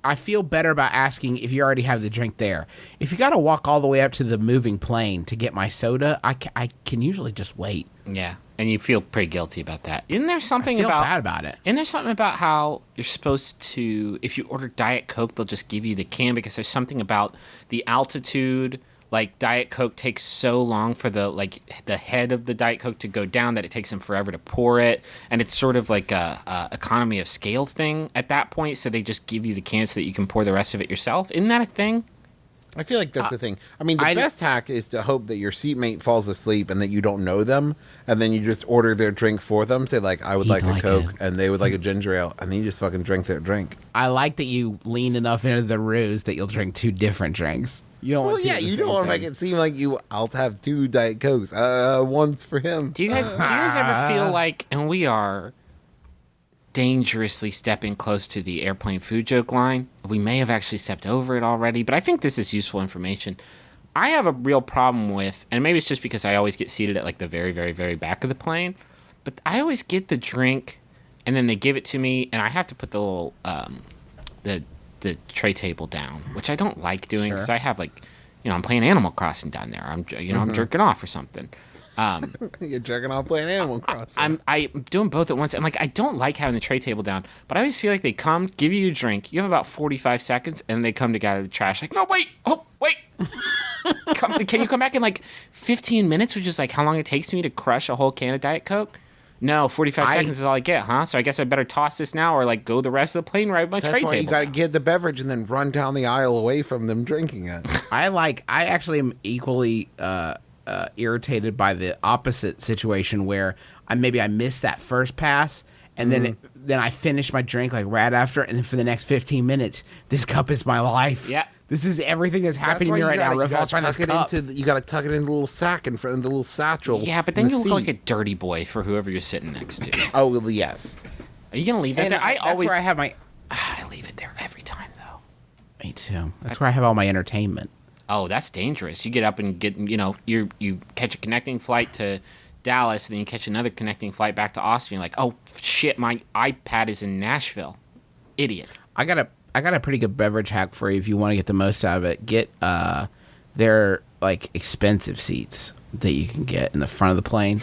I feel better about asking if you already have the drink there. If you got to walk all the way up to the moving plane to get my soda, I can usually just wait. Yeah, and you feel pretty guilty about that. Isn't there something I feel about bad about it. Isn't there something about how you're supposed to, if you order Diet Coke, they'll just give you the can because there's something about the altitude. Like Diet Coke takes so long for the head of the Diet Coke to go down that it takes them forever to pour it, and it's sort of like a economy of scale thing at that point. So they just give you the can so that you can pour the rest of it yourself. Isn't that a thing? I feel like that's the thing. I mean, the best hack is to hope that your seatmate falls asleep and that you don't know them, and then you just order their drink for them. Say, like, I would like a Coke, and they would like a ginger ale, and then you just fucking drink their drink. I like that you lean enough into the ruse that you'll drink two different drinks. You don't want you don't want to make it seem like I'll have two Diet Cokes. One's for him. Do you guys ever feel like, and we are dangerously stepping close to the airplane food joke line. We may have actually stepped over it already, but I think this is useful information. I have a real problem with, and maybe it's just because I always get seated at like the very, very, very back of the plane, but I always get the drink and then they give it to me and I have to put the little, the tray table down, which I don't like doing because I have like, I'm playing Animal Crossing down there. I'm jerking off or something. You're jerking off playing Animal Crossing. I'm doing both at once. I'm like, I don't like having the tray table down, but I always feel like they come, give you a drink. You have about 45 seconds, and they come to get out of the trash. Like, no, wait. Oh, wait. Can you come back in like 15 minutes, which is like how long it takes me to crush a whole can of Diet Coke? No, 45 seconds is all I get, huh? So I guess I better toss this now or like go the rest of the plane right with my tray That's why table. you got to get the beverage and then run down the aisle away from them drinking it. I actually am equally irritated by the opposite situation where I miss that first pass and then I finish my drink like right after, and then for the next 15 minutes, this cup is my life. Yeah. This is everything that's happening to me right now. You got to tuck it into the little sack in front of the little satchel. Yeah, but then you look like a dirty boy for whoever you're sitting next to. Oh, well, yes. Are you going to leave that And there? that's where I have my... I leave it there every time, though. Me too. That's where I have all my entertainment. Oh, that's dangerous. You get up and get, you catch a connecting flight to Dallas, and then you catch another connecting flight back to Austin. You're like, oh, shit, my iPad is in Nashville. Idiot. I got a pretty good beverage hack for you if you want to get the most out of it. Get their like expensive seats that you can get in the front of the plane.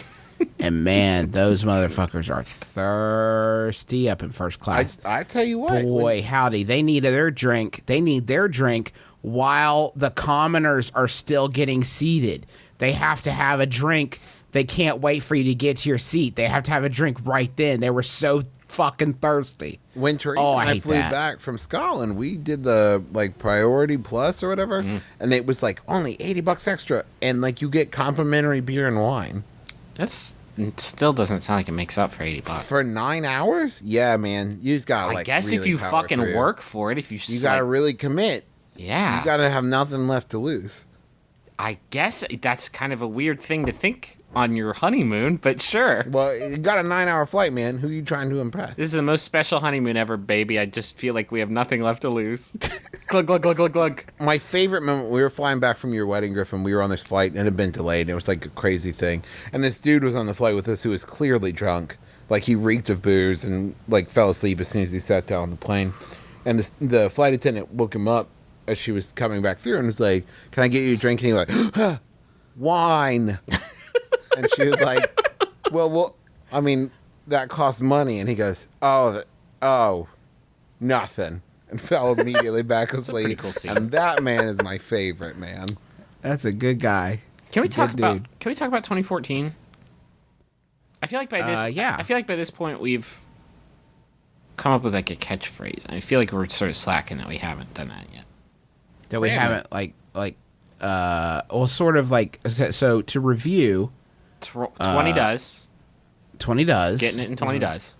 And man, those motherfuckers are thirsty up in first class. I tell you what. Boy, howdy. They need their drink. They need their drink while the commoners are still getting seated. They have to have a drink. They can't wait for you to get to your seat. They have to have a drink right then. They were so fucking thirsty. When Teresa and I flew back from Scotland, we did the like Priority Plus or whatever, and it was like only $80 extra, and like you get complimentary beer and wine. It still doesn't sound like it makes up for $80 for 9 hours. Yeah, man, you just gotta. I guess if you fucking work for it, if you gotta really commit. Yeah, you gotta have nothing left to lose. I guess that's kind of a weird thing to think on your honeymoon, but sure. Well, you got a 9-hour flight, man. Who are you trying to impress? This is the most special honeymoon ever, baby. I just feel like we have nothing left to lose. Glug, glug, glug, glug, glug. My favorite moment, we were flying back from your wedding, Griffin. We were on this flight, and it had been delayed, and it was like a crazy thing. And this dude was on the flight with us who was clearly drunk. Like, he reeked of booze and, like, fell asleep as soon as he sat down on the plane. And the flight attendant woke him up as she was coming back through and was like, "Can I get you a drink?" And he like, "Wine." And she was like, well, I mean, that costs money. And he goes, "Oh, nothing." And fell immediately back asleep. pretty cool scene. And that man is my favorite, man. That's a good guy. Can we Good talk about? dude. Can we talk about 2014? I feel like by this. Yeah. I feel like by this point we've come up with like a catchphrase. I feel like we're sort of slacking that we haven't done that yet. That we Wait a haven't well, sort of like, so to review, 20 does. 20 does. Getting it in 20 does.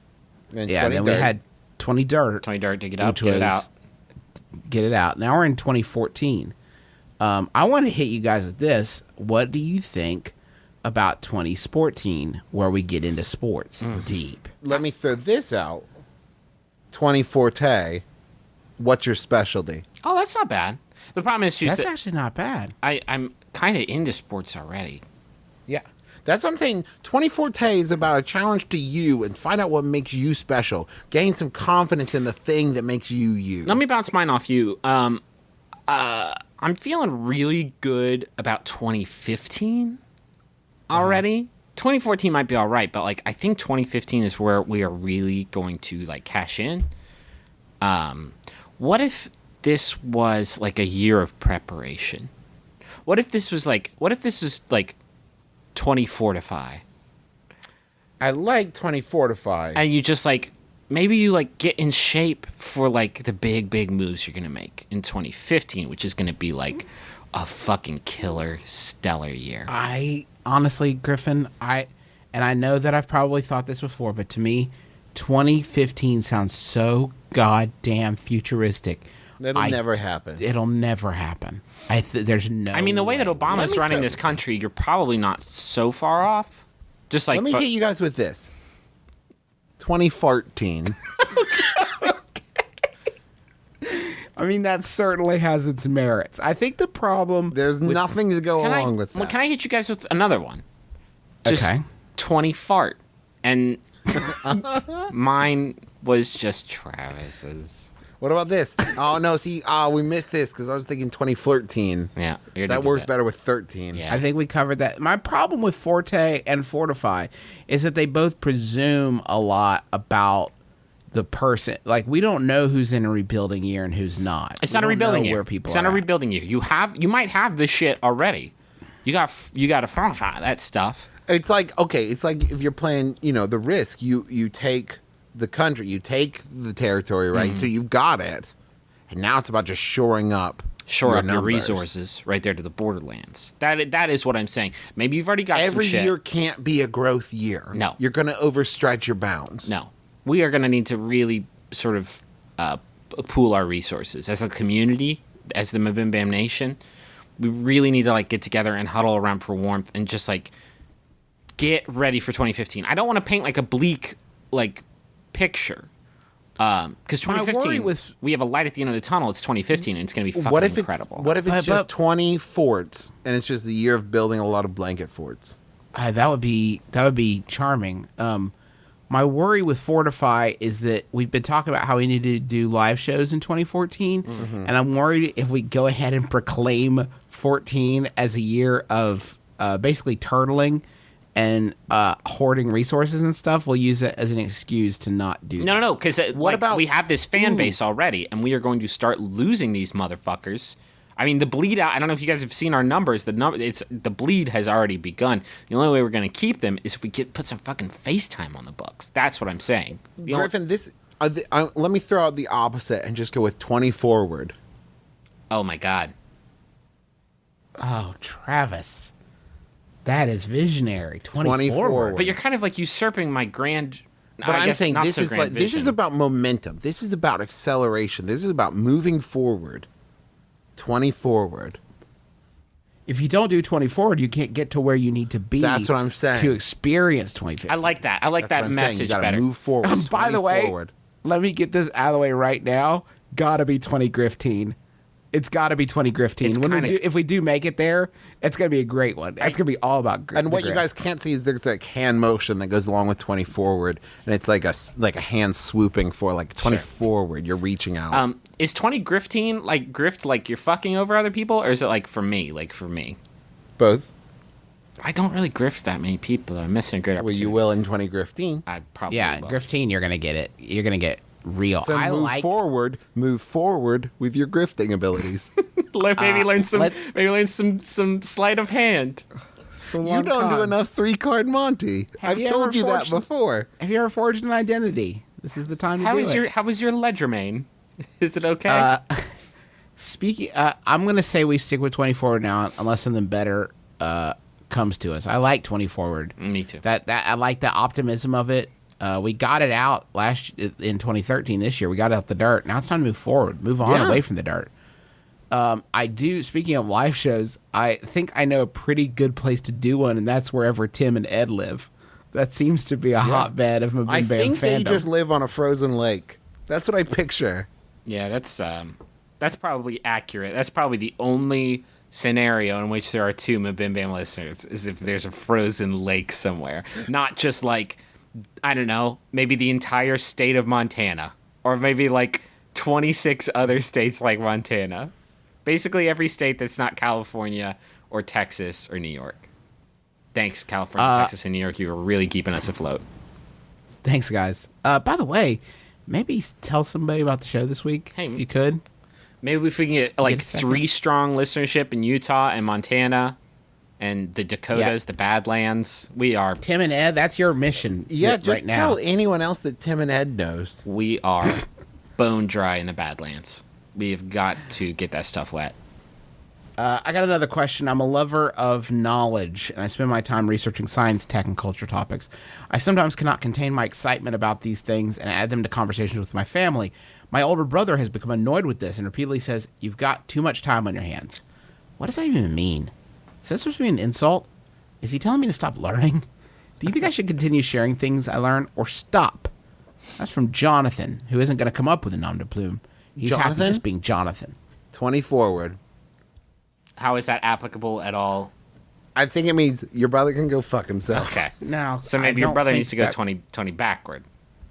And Yeah, 20 then we dirt. had 20 dirt. 20 dart, dig it up, Which get it was- out. Get it out. Now we're in 2014. I want to hit you guys with this. What do you think about 2014, where we get into sports deep? Let me throw this out. 20 Forte. What's your specialty? Oh, that's not bad. The problem is, That's actually not bad. I'm kind of into sports already. Yeah. That's what I'm saying. 20 Forte is about a challenge to you and find out what makes you special. Gain some confidence in the thing that makes you you. Let me bounce mine off you. I'm feeling really good about 2015 already. 2014 might be all right, but like I think 2015 is where we are really going to like cash in. What if this was like a year of preparation? What if this was like 20 Fortify? I like 20 Fortify. And you just like maybe you like get in shape for like the big moves you're gonna make in 2015, which is gonna be like a fucking killer stellar year. I honestly, Griffin, I know that I've probably thought this before, but to me, 2015 sounds so goddamn futuristic. That'll never happen. It'll never happen. There's no. I mean, the way that way. Obama's Let me running throw- this country, you're probably not so far off. Just like Let me but- hit you guys with this. 2014. I mean, that certainly has its merits. I think the problem. There's nothing to go Can along I, with that. well, can I hit you guys with another one? Just Okay. 20 fart. And mine was just Travis's. What about this? Oh, no. See, we missed this because I was thinking 2014. Yeah. we already That did works better with 13. Yeah. I think we covered that. My problem with Forte and Fortify is that they both presume a lot about the person. Like, we don't know who's in a rebuilding year and who's not. It's We not a don't rebuilding know year. Where people It's not are a at. rebuilding year. You might have this shit already. You got to fortify that stuff. It's like, okay, it's like if you're playing, the Risk, you take the country, you take the territory, right? So you've got it. And now it's about just shoring up Shore up your numbers. resources right there to the borderlands. That is what I'm saying. Maybe you've already got Every some shit. year can't be a growth year. No. You're going to overstretch your bounds. No. We are going to need to really sort of pool our resources. As a community, as the MBMBaM Nation, we really need to like get together and huddle around for warmth and just like get ready for 2015. I don't want to paint like a bleak like picture. Because My worry 2015, with- we have a light at the end of the tunnel. It's 2015, and it's going to be fucking What if incredible. What if it's But- just 20 forts and it's just the year of building a lot of blanket forts? That would be charming. My worry with Fortify is that we've been talking about how we need to do live shows in 2014, and I'm worried if we go ahead and proclaim 14 as a year of basically turtling and hoarding resources and stuff, we'll use it as an excuse to not do that. No, because What about- we have this fan base already, and we are going to start losing these motherfuckers. I mean, the bleed out. I don't know if you guys have seen our numbers. The bleed has already begun. The only way we're going to keep them is if we put some fucking FaceTime on the books. That's what I'm saying. The only- Griffin, let me throw out the opposite and just go with 20 forward. oh my god. Oh, Travis. That is visionary. 20 20 forward. forward. But you're kind of like usurping my grand. But I'm saying this is about momentum. This is about acceleration. This is about moving forward. 20 forward. If you don't do 20 forward, you can't get to where you need to be. That's what I'm saying. To experience 2015. I like that. I like That's what that I'm saying. You message gotta better. move forward. By 20 the way, forward. let me get this out of the way right now. Gotta be 2015. It's got to be 20 Griftine. It's If we do make it there, it's going to be a great one. It's going to be all about And what you guys can't see is there's like hand motion that goes along with 20 forward, and it's like a hand swooping for like 20 forward. You're reaching out. Is 20 Griftine like grift like you're fucking over other people, or is it like for me? Like for me, Both. I don't really grift that many people. I'm missing a great Well, opportunity. you will in 20 Griftine. I probably Yeah, will. Griftine, you're going to get it. You're going to get real. So I move forward with your grifting abilities. Maybe learn some sleight of hand. You don't do enough 3-card Monty. Have I've you told ever you that forged- before. Have you ever forged an identity? This is the time to do it. How was your Ledgermain? Is it okay? Speaking, I'm going to say we stick with 20 forward now, unless something better comes to us. I like 20 forward. Me too. That I like the optimism of it. We got it out in 2013. This year, we got it out the dirt. Now it's time to move forward, move on away from the dirt. I do. Speaking of live shows, I think I know a pretty good place to do one, and that's wherever Tim and Ed live. That seems to be a hotbed of I MBMBaM think they fandom. just live on a frozen lake. That's what I picture. Yeah, that's probably accurate. That's probably the only scenario in which there are 2 MBMBaM listeners is if there's a frozen lake somewhere, not just like, I don't know, maybe the entire state of Montana, or maybe like 26 other states like Montana. Basically every state that's not California or Texas or New York. Thanks, California, Texas, and New York. You were really keeping us afloat. Thanks, guys. By the way, maybe tell somebody about the show this week, Hey, if you could. Maybe if we can get like Get a second. 3 strong listenership in Utah and Montana and the Dakotas, the Badlands. We are Tim and Ed, that's your mission. Yeah, right just now. tell anyone else that Tim and Ed knows. bone dry in the Badlands. We have got to get that stuff wet. I got another question. I'm a lover of knowledge, and I spend my time researching science, tech, and culture topics. I sometimes cannot contain my excitement about these things and add them to conversations with my family. My older brother has become annoyed with this and repeatedly says, "You've got too much time on your hands." What does that even mean? Is that supposed to be an insult? Is he telling me to stop learning? Do you think I should continue sharing things I learn or stop? That's from Jonathan, who isn't going to come up with a nom de plume. He's happy Jonathan? just being Jonathan. 20 forward. How is that applicable at all? I think it means your brother can go fuck himself. Okay. No, So I maybe your don't brother think needs to go that's- 20 backward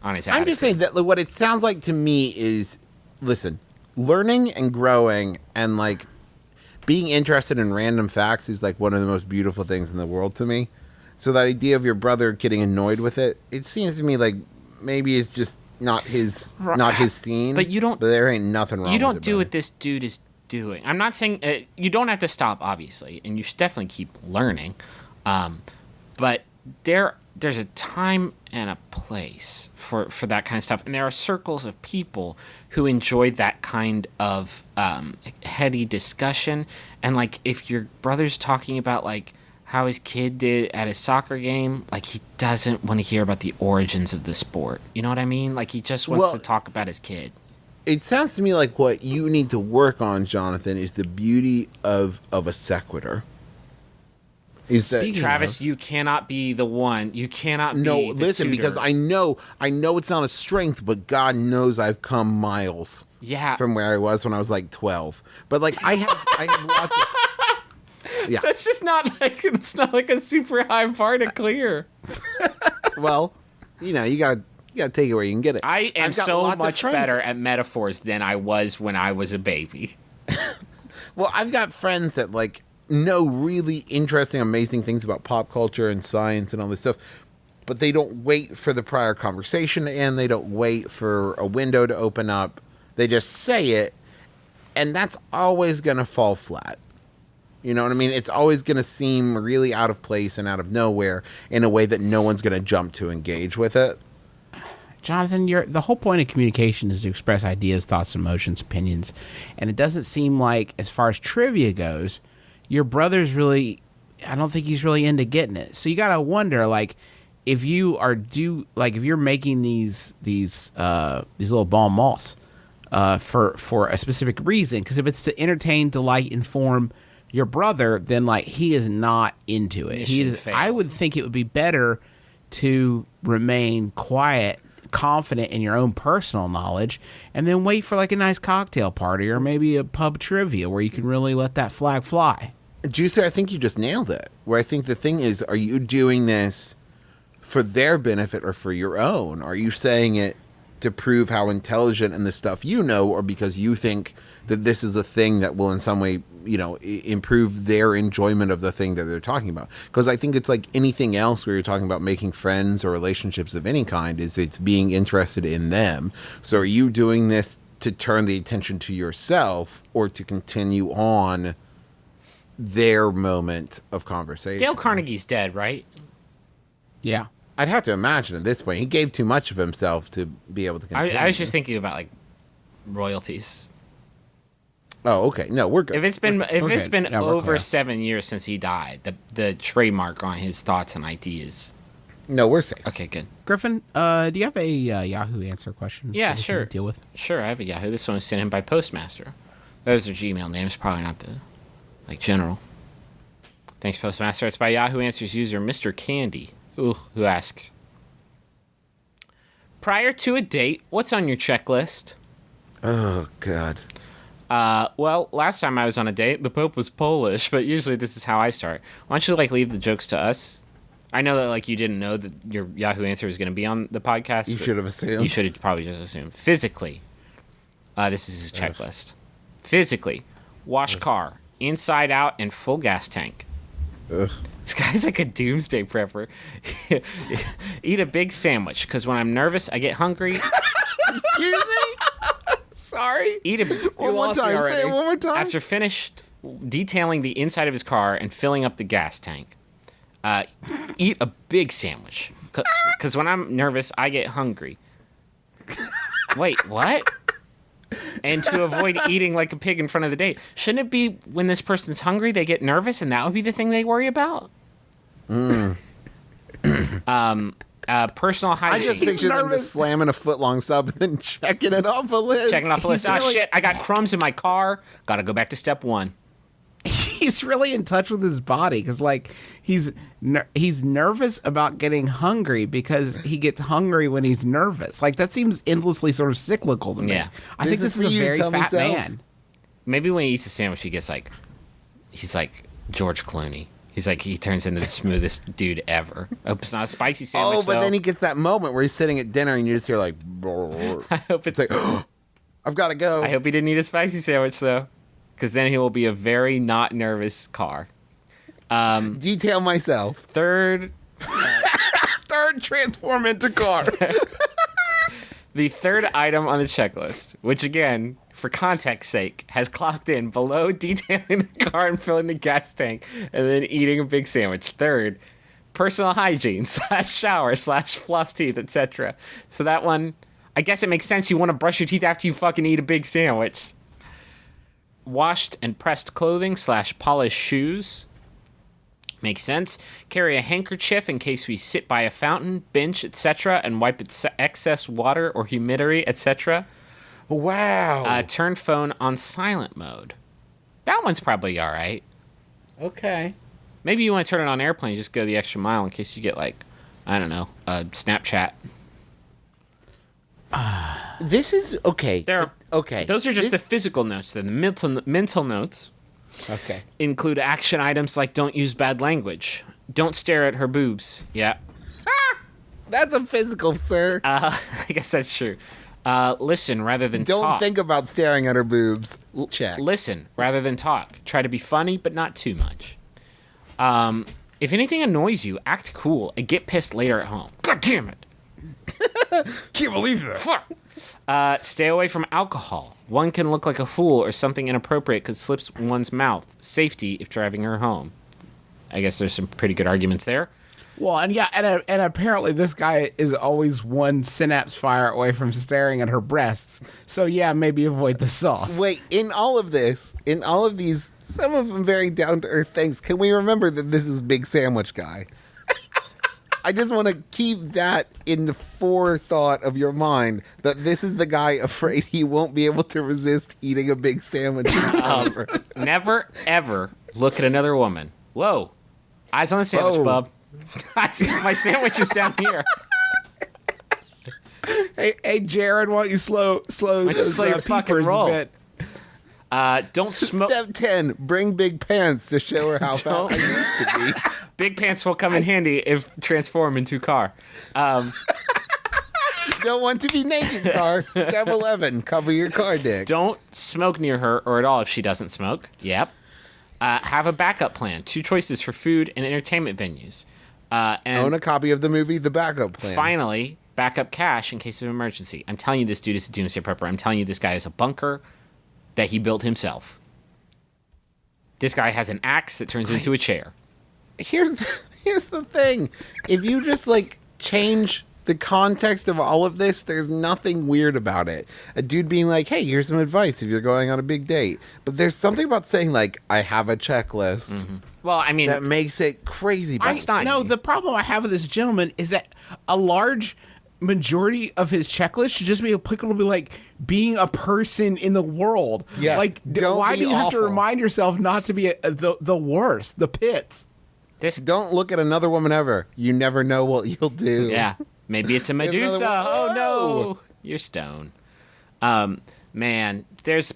on his I'm attitude. just saying that like, what it sounds like to me is, listen, learning and growing and like being interested in random facts is like one of the most beautiful things in the world to me. So that idea of your brother getting annoyed with it, it seems to me like maybe it's just not his scene. But you don't- But there ain't nothing wrong. You don't with it, do brother. what this dude is doing. I'm not saying you don't have to stop, obviously, and you should definitely keep learning. But there's a time and a place for that kind of stuff, and there are circles of people who enjoy that kind of heady discussion. And like, if your brother's talking about like how his kid did at his soccer game, like he doesn't want to hear about the origins of the sport. You know what I mean? Like he just wants Well, to talk about his kid. It sounds to me like what you need to work on, Jonathan, is the beauty of a sequitur. Is that Speaking Travis, of- you cannot be the one. You cannot no? be the Listen, because tutor. I know it's not a strength, but God knows I've come miles. Yeah. From where I was when I was like 12. But like I have lots of. Yeah. That's just not like it's not like a super high bar to clear. Well, you gotta take it where you can get it. I am I've got so lots of much friends- better at metaphors than I was when I was a baby. Well, I've got friends that like know really interesting, amazing things about pop culture and science and all this stuff, but they don't wait for the prior conversation to end. They don't wait for a window to open up. They just say it, and that's always gonna fall flat. You know what I mean? It's always going to seem really out of place and out of nowhere in a way that no one's going to jump to engage with it. Jonathan, the whole point of communication is to express ideas, thoughts, emotions, opinions. And it doesn't seem like, as far as trivia goes, your brother's really, I don't think he's really into getting it. So you got to wonder, like, if you are if you're making these little bon mots for a specific reason, because if it's to entertain, delight, inform your brother, then like he is not into it. Mission failed. I would think it would be better to remain quiet, confident in your own personal knowledge, and then wait for like a nice cocktail party or maybe a pub trivia where you can really let that flag fly. Juicer, I think you just nailed it. Where I think the thing is, are you doing this for their benefit or for your own? Are you saying it to prove how intelligent and the stuff you know, or because you think that this is a thing that will in some way, improve their enjoyment of the thing that they're talking about? Because I think it's like anything else where you're talking about making friends or relationships of any kind, is it's being interested in them. So are you doing this to turn the attention to yourself or to continue on their moment of conversation? Dale Carnegie's dead, right? Yeah. I'd have to imagine at this point he gave too much of himself to be able to continue. I was just thinking about like royalties. Oh, okay. No, we're good. If it's been Yeah, we're over clear. 7 years since he died, the trademark on his thoughts and ideas. No, we're safe. Okay, good. Griffin, do you have a Yahoo answer question? Yeah, that we can sure. Deal with. Sure, I have a Yahoo. This one was sent in by Postmaster. Those are Gmail names, probably not the general. Thanks, Postmaster. It's by Yahoo Answers user Mr. Candy, who asks, prior to a date, what's on your checklist? Oh, God. Well, last time I was on a date, the Pope was Polish, but usually this is how I start. Why don't you leave the jokes to us? I know that you didn't know that your Yahoo answer was going to be on the podcast. You but should have assumed. You should have probably just assumed. Physically, this is his checklist. Physically, wash car, inside out, and full gas tank. Ugh. This guy's like a doomsday prepper. Eat a big sandwich, because when I'm nervous, I get hungry. Excuse me? Sorry. Eat a One more time. Say it one more time. After finished detailing the inside of his car and filling up the gas tank, eat a big sandwich. Because when I'm nervous, I get hungry. Wait, what? And to avoid eating like a pig in front of the date. Shouldn't it be when this person's hungry, they get nervous, and that would be the thing they worry about? Personal hygiene. I just pictured them just slamming a foot-long sub and then checking it off a list. Checking off the list. Oh, shit, I got crumbs in my car. Gotta go back to step one. He's really in touch with his body because, he's nervous about getting hungry because he gets hungry when he's nervous. That seems endlessly sort of cyclical to me. Yeah. I think this is a very fat man. Maybe when he eats a sandwich, he gets he's like George Clooney. He turns into the smoothest dude ever. Hope it's not a spicy sandwich. Oh, but though. then he gets that moment where he's sitting at dinner and you just hear brrr. I hope it's It's like, I've got to go. I hope he didn't eat a spicy sandwich though, because then he will be a very not nervous car. Detail myself. Third Transform into car. The third item on the checklist, which again, for context's sake, has clocked in below detailing the car and filling the gas tank and then eating a big sandwich. Third, personal hygiene / shower / floss teeth, etc. So that one, I guess it makes sense. You want to brush your teeth after you fucking eat a big sandwich. Washed and pressed clothing / polished shoes. Makes sense. Carry a handkerchief in case we sit by a fountain, bench, etc., and wipe its excess water or humidity, etc. Wow. Turn phone on silent mode. That one's probably all right. Okay. Maybe you want to turn it on airplane, just go the extra mile in case you get Snapchat. This is okay. Okay. Those are just the physical notes. Then the mental notes Okay. include action items like don't use bad language, don't stare at her boobs. Yeah. That's a physical, sir. I guess that's true. Listen rather than Don't talk. think about staring at her boobs. Check. Listen rather than talk. Try to be funny, but not too much. If anything annoys you, act cool and get pissed later at home. God damn it. Can't believe that. Fuck. Stay away from alcohol. One can look like a fool or something inappropriate could slip one's mouth. Safety if driving her home. I guess there's some pretty good arguments there. Well, and apparently this guy is always one synapse fire away from staring at her breasts. So yeah, maybe avoid the sauce. Wait, in all of these, some of them very down-to-earth things, can we remember that this is Big Sandwich Guy? I just want to keep that in the forethought of your mind, that this is the guy afraid he won't be able to resist eating a big sandwich. Never, ever look at another woman. Whoa. Eyes on the sandwich, Whoa. bub. I see my sandwich is down here. Hey, Jared, why don't you slow don't you those slow your fucking peepers roll? a bit? Don't smoke. Step 10, bring big pants to show her how fat Don't- I used to be. Big pants will come in handy if transform into car. Don't want to be naked, car. Step 11, cover your car dick. Don't smoke near her or at all if she doesn't smoke. Yep. Have a backup plan. 2 choices for food and entertainment venues. And Own a copy of the movie The Backup Plan. finally, backup cash in case of emergency. I'm telling you, this dude is a doomsday prepper. I'm telling you, this guy is a bunker that he built himself. This guy has an axe that turns into a chair. Here's the thing. If you just change the context of all of this, there's nothing weird about it. A dude being like, hey, here's some advice if you're going on a big date. But there's something about saying I have a checklist Well, I mean, that makes it crazy. Einstein. No, the problem I have with this gentleman is that a large majority of his checklist should just be applicable to being a person in the world. Yeah. Don't why be do you have to awful. remind yourself not to be the worst, the pits? Don't look at another woman ever. You never know what you'll do. yeah, maybe it's a another Medusa. one. Oh no, you're stoned. Man, there's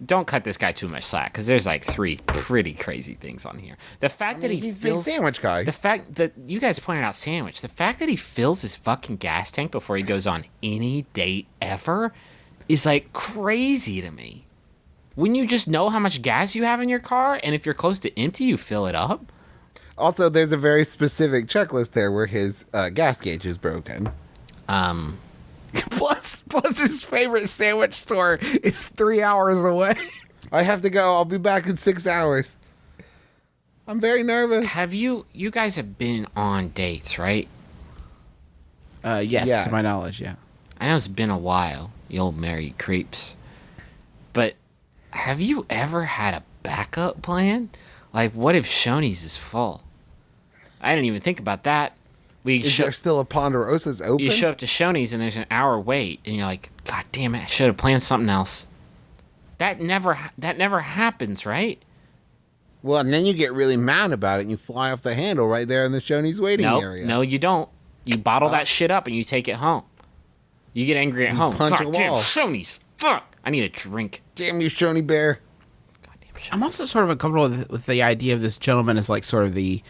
don't cut this guy too much slack because there's 3 pretty crazy things on here. The fact that he He's a big fills sandwich guy. the fact that you guys pointed out sandwich, the fact that he fills his fucking gas tank before he goes on any date ever is crazy to me. Wouldn't you just know how much gas you have in your car, and if you're close to empty, you fill it up? Also, there's a very specific checklist there where his gas gauge is broken. Plus his favorite sandwich store is 3 hours away. I have to go. I'll be back in 6 hours. I'm very nervous. Have you guys have been on dates, right? Yes, Yes. to my knowledge, yeah. I know it's been a while, you old married creeps. But have you ever had a backup plan? What if Shoney's is full? I didn't even think about that. Is there still a Ponderosa's open? You show up to Shoney's and there's an hour wait, and you're like, God damn it, I should have planned something else. That never happens, right? Well, and then you get really mad about it and you fly off the handle right there in the Shoney's waiting area. No, you don't. You bottle that shit up and you take it home. You get angry at home. punch a God damn, wall. Shoney's. Fuck. I need a drink. Damn you, Shoney Bear. Goddamn Shoney's. I'm also sort of uncomfortable with the idea of this gentleman as sort of the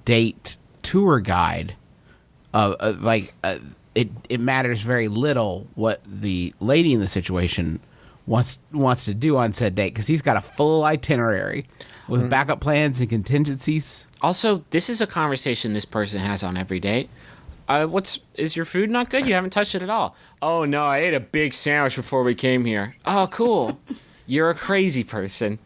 date tour guide. It matters very little what the lady in the situation wants to do on said date because he's got a full itinerary with backup plans and contingencies. Also, this is a conversation this person has on every date. Is your food not good? You haven't touched it at all. Oh no, I ate a big sandwich before we came here. Oh, cool. You're a crazy person.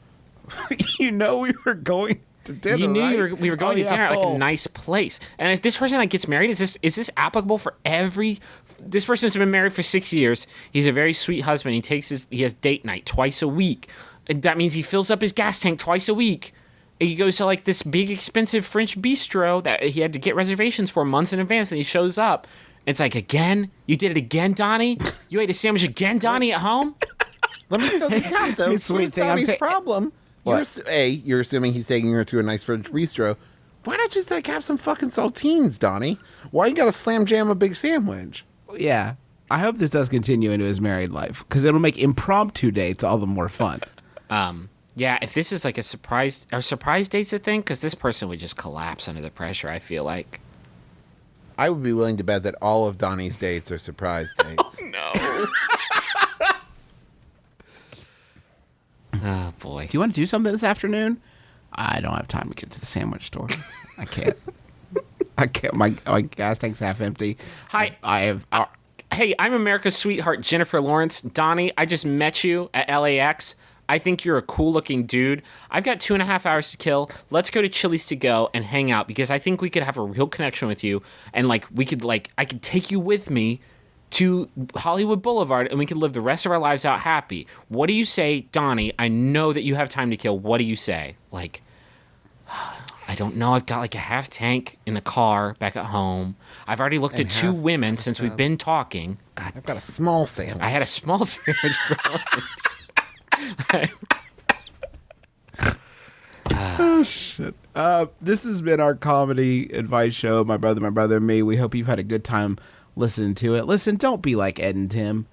We were going to dinner. You knew right? we were going Oh, to dinner at full. a nice place. And if this person gets married, is this applicable for every? This person's been married for 6 years. He's a very sweet husband. He has date night twice a week. And that means he fills up his gas tank twice a week. And he goes to this big expensive French bistro that he had to get reservations for months in advance. And he shows up. It's again? You did it again, Donnie? You ate a sandwich again, Donnie, at home? Let me throw this out, though. Hey, sweet Here's thing, I'm Donnie's ta- problem. What? You're assuming he's taking her to a nice French bistro. Why not just have some fucking saltines, Donnie? Why you gotta slam jam a big sandwich? Yeah. I hope this does continue into his married life because it'll make impromptu dates all the more fun. Yeah, if this is a surprise, are surprise dates a thing? Because this person would just collapse under the pressure, I feel like. I would be willing to bet that all of Donnie's dates are surprise dates. No. Oh, boy. Do you want to do something this afternoon? I don't have time to get to the sandwich store. I can't. I can't. My gas tank's half empty. Hi. I have. Hey, I'm America's sweetheart, Jennifer Lawrence. Donnie, I just met you at LAX. I think you're a cool-looking dude. I've got 2.5 hours to kill. Let's go to Chili's to go and hang out because I think we could have a real connection with you. And, I could take you with me to Hollywood Boulevard and we could live the rest of our lives out happy. What do you say, Donnie? I know that you have time to kill. What do you say? I don't know. I've got a half tank in the car back at home. I've already looked at 2 women since we've been talking. God, I've got a small sandwich. I had a small sandwich for lunch. Oh shit. This has been our comedy advice show, My Brother, and Me. We hope you've had a good time listening to it. Listen, don't be like Ed and Tim.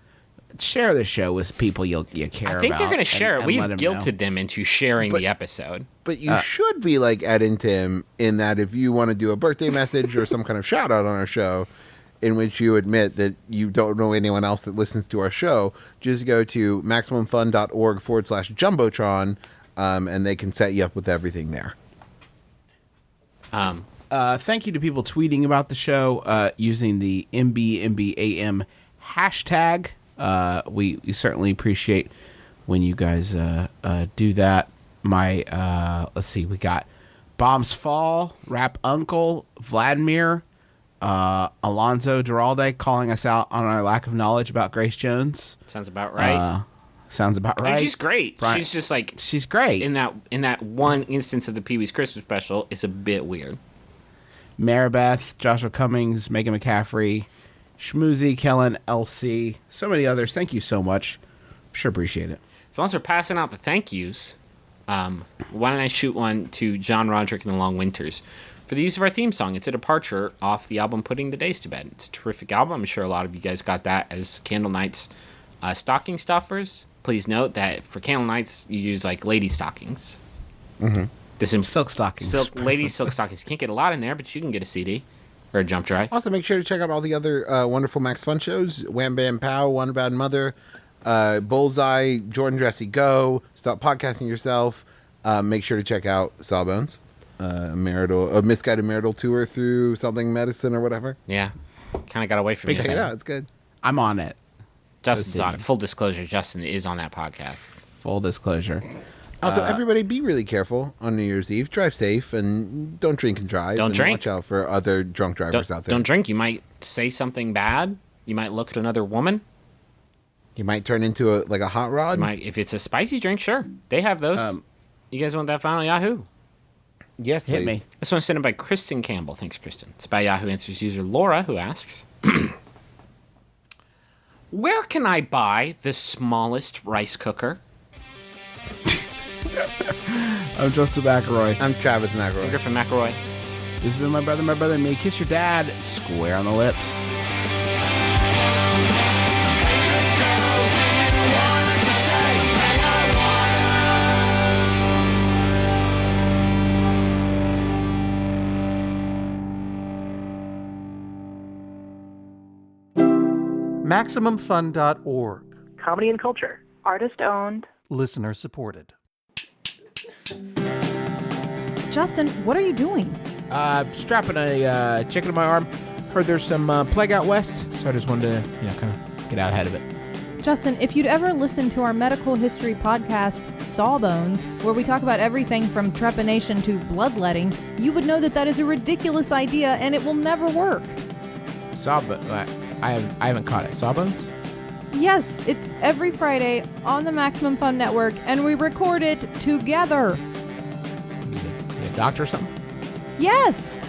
Share the show with people you care about. I think they're going to share it. and We've let 'em guilted know. them into sharing the episode. But you should be like Ed and Tim in that if you want to do a birthday message or some kind of shout out on our show in which you admit that you don't know anyone else that listens to our show, just go to MaximumFun.org/Jumbotron, and they can set you up with everything there. Thank you to people tweeting about the show using the MBMBaM hashtag. We certainly appreciate when you guys do that. Let's see, we got Bombs Fall, Rap Uncle, Vladimir, Alonzo Duralde calling us out on our lack of knowledge about Grace Jones. Sounds about right. Sounds about I mean, right. she's great. Brian- She's just like She's great. in that one instance of the Pee-wee's Christmas special. It's a bit weird. Maribeth, Joshua Cummings, Megan McCaffrey, Schmoozy, Kellen, LC, so many others. Thank you so much. Sure appreciate it. As long as we're passing out the thank yous, why don't I shoot one to John Roderick and the Long Winters for the use of our theme song. It's a departure off the album Putting the Days to Bed. It's a terrific album. I'm sure a lot of you guys got that as Candle Nights stocking stuffers. Please note that for Candle Nights, you use like lady stockings. Mm-hmm. This is Silk stockings. lady silk stockings. You can't get a lot in there, but you can get a CD or a jump drive. Also, make sure to check out all the other wonderful Max Fun shows: Wham Bam Pow, One Bad Mother, Bullseye, Jordan Dressy Go, Stop Podcasting Yourself. Make sure to check out Sawbones, a misguided marital tour through something medicine or whatever. Yeah, kind of got away from Big you. fan. Yeah, it's good. I'm on it. Justin's on it. Full disclosure, Justin is on that podcast. Full disclosure. Also, everybody be really careful on New Year's Eve. Drive safe and don't drink and drive. Don't and drink. Watch out for other drunk drivers out there. Don't drink. You might say something bad. You might look at another woman. You might turn into a hot rod. If it's a spicy drink, sure. They have those. You guys want that found on Yahoo? Yes, Hit please. me. This one's sent in by Kristen Campbell. Thanks, Kristen. It's by Yahoo Answers user Laura, who asks, where can I buy the smallest rice cooker? I'm Justin McElroy. I'm Travis McElroy. Griffin McElroy. This has been My Brother, and Me. Kiss your dad square on the lips. MaximumFun.org. Comedy and culture. Artist owned. Listener supported. Justin, what are you doing? Strapping a chicken to my arm. Heard there's some plague out west, so I just wanted to, kind of get out ahead of it. Justin, if you'd ever listened to our medical history podcast, Sawbones, where we talk about everything from trepanation to bloodletting, you would know that that is a ridiculous idea and it will never work. I haven't caught it. Sawbones? Yes, it's every Friday on the Maximum Fun Network, and we record it together. You a doctor or something? Yes!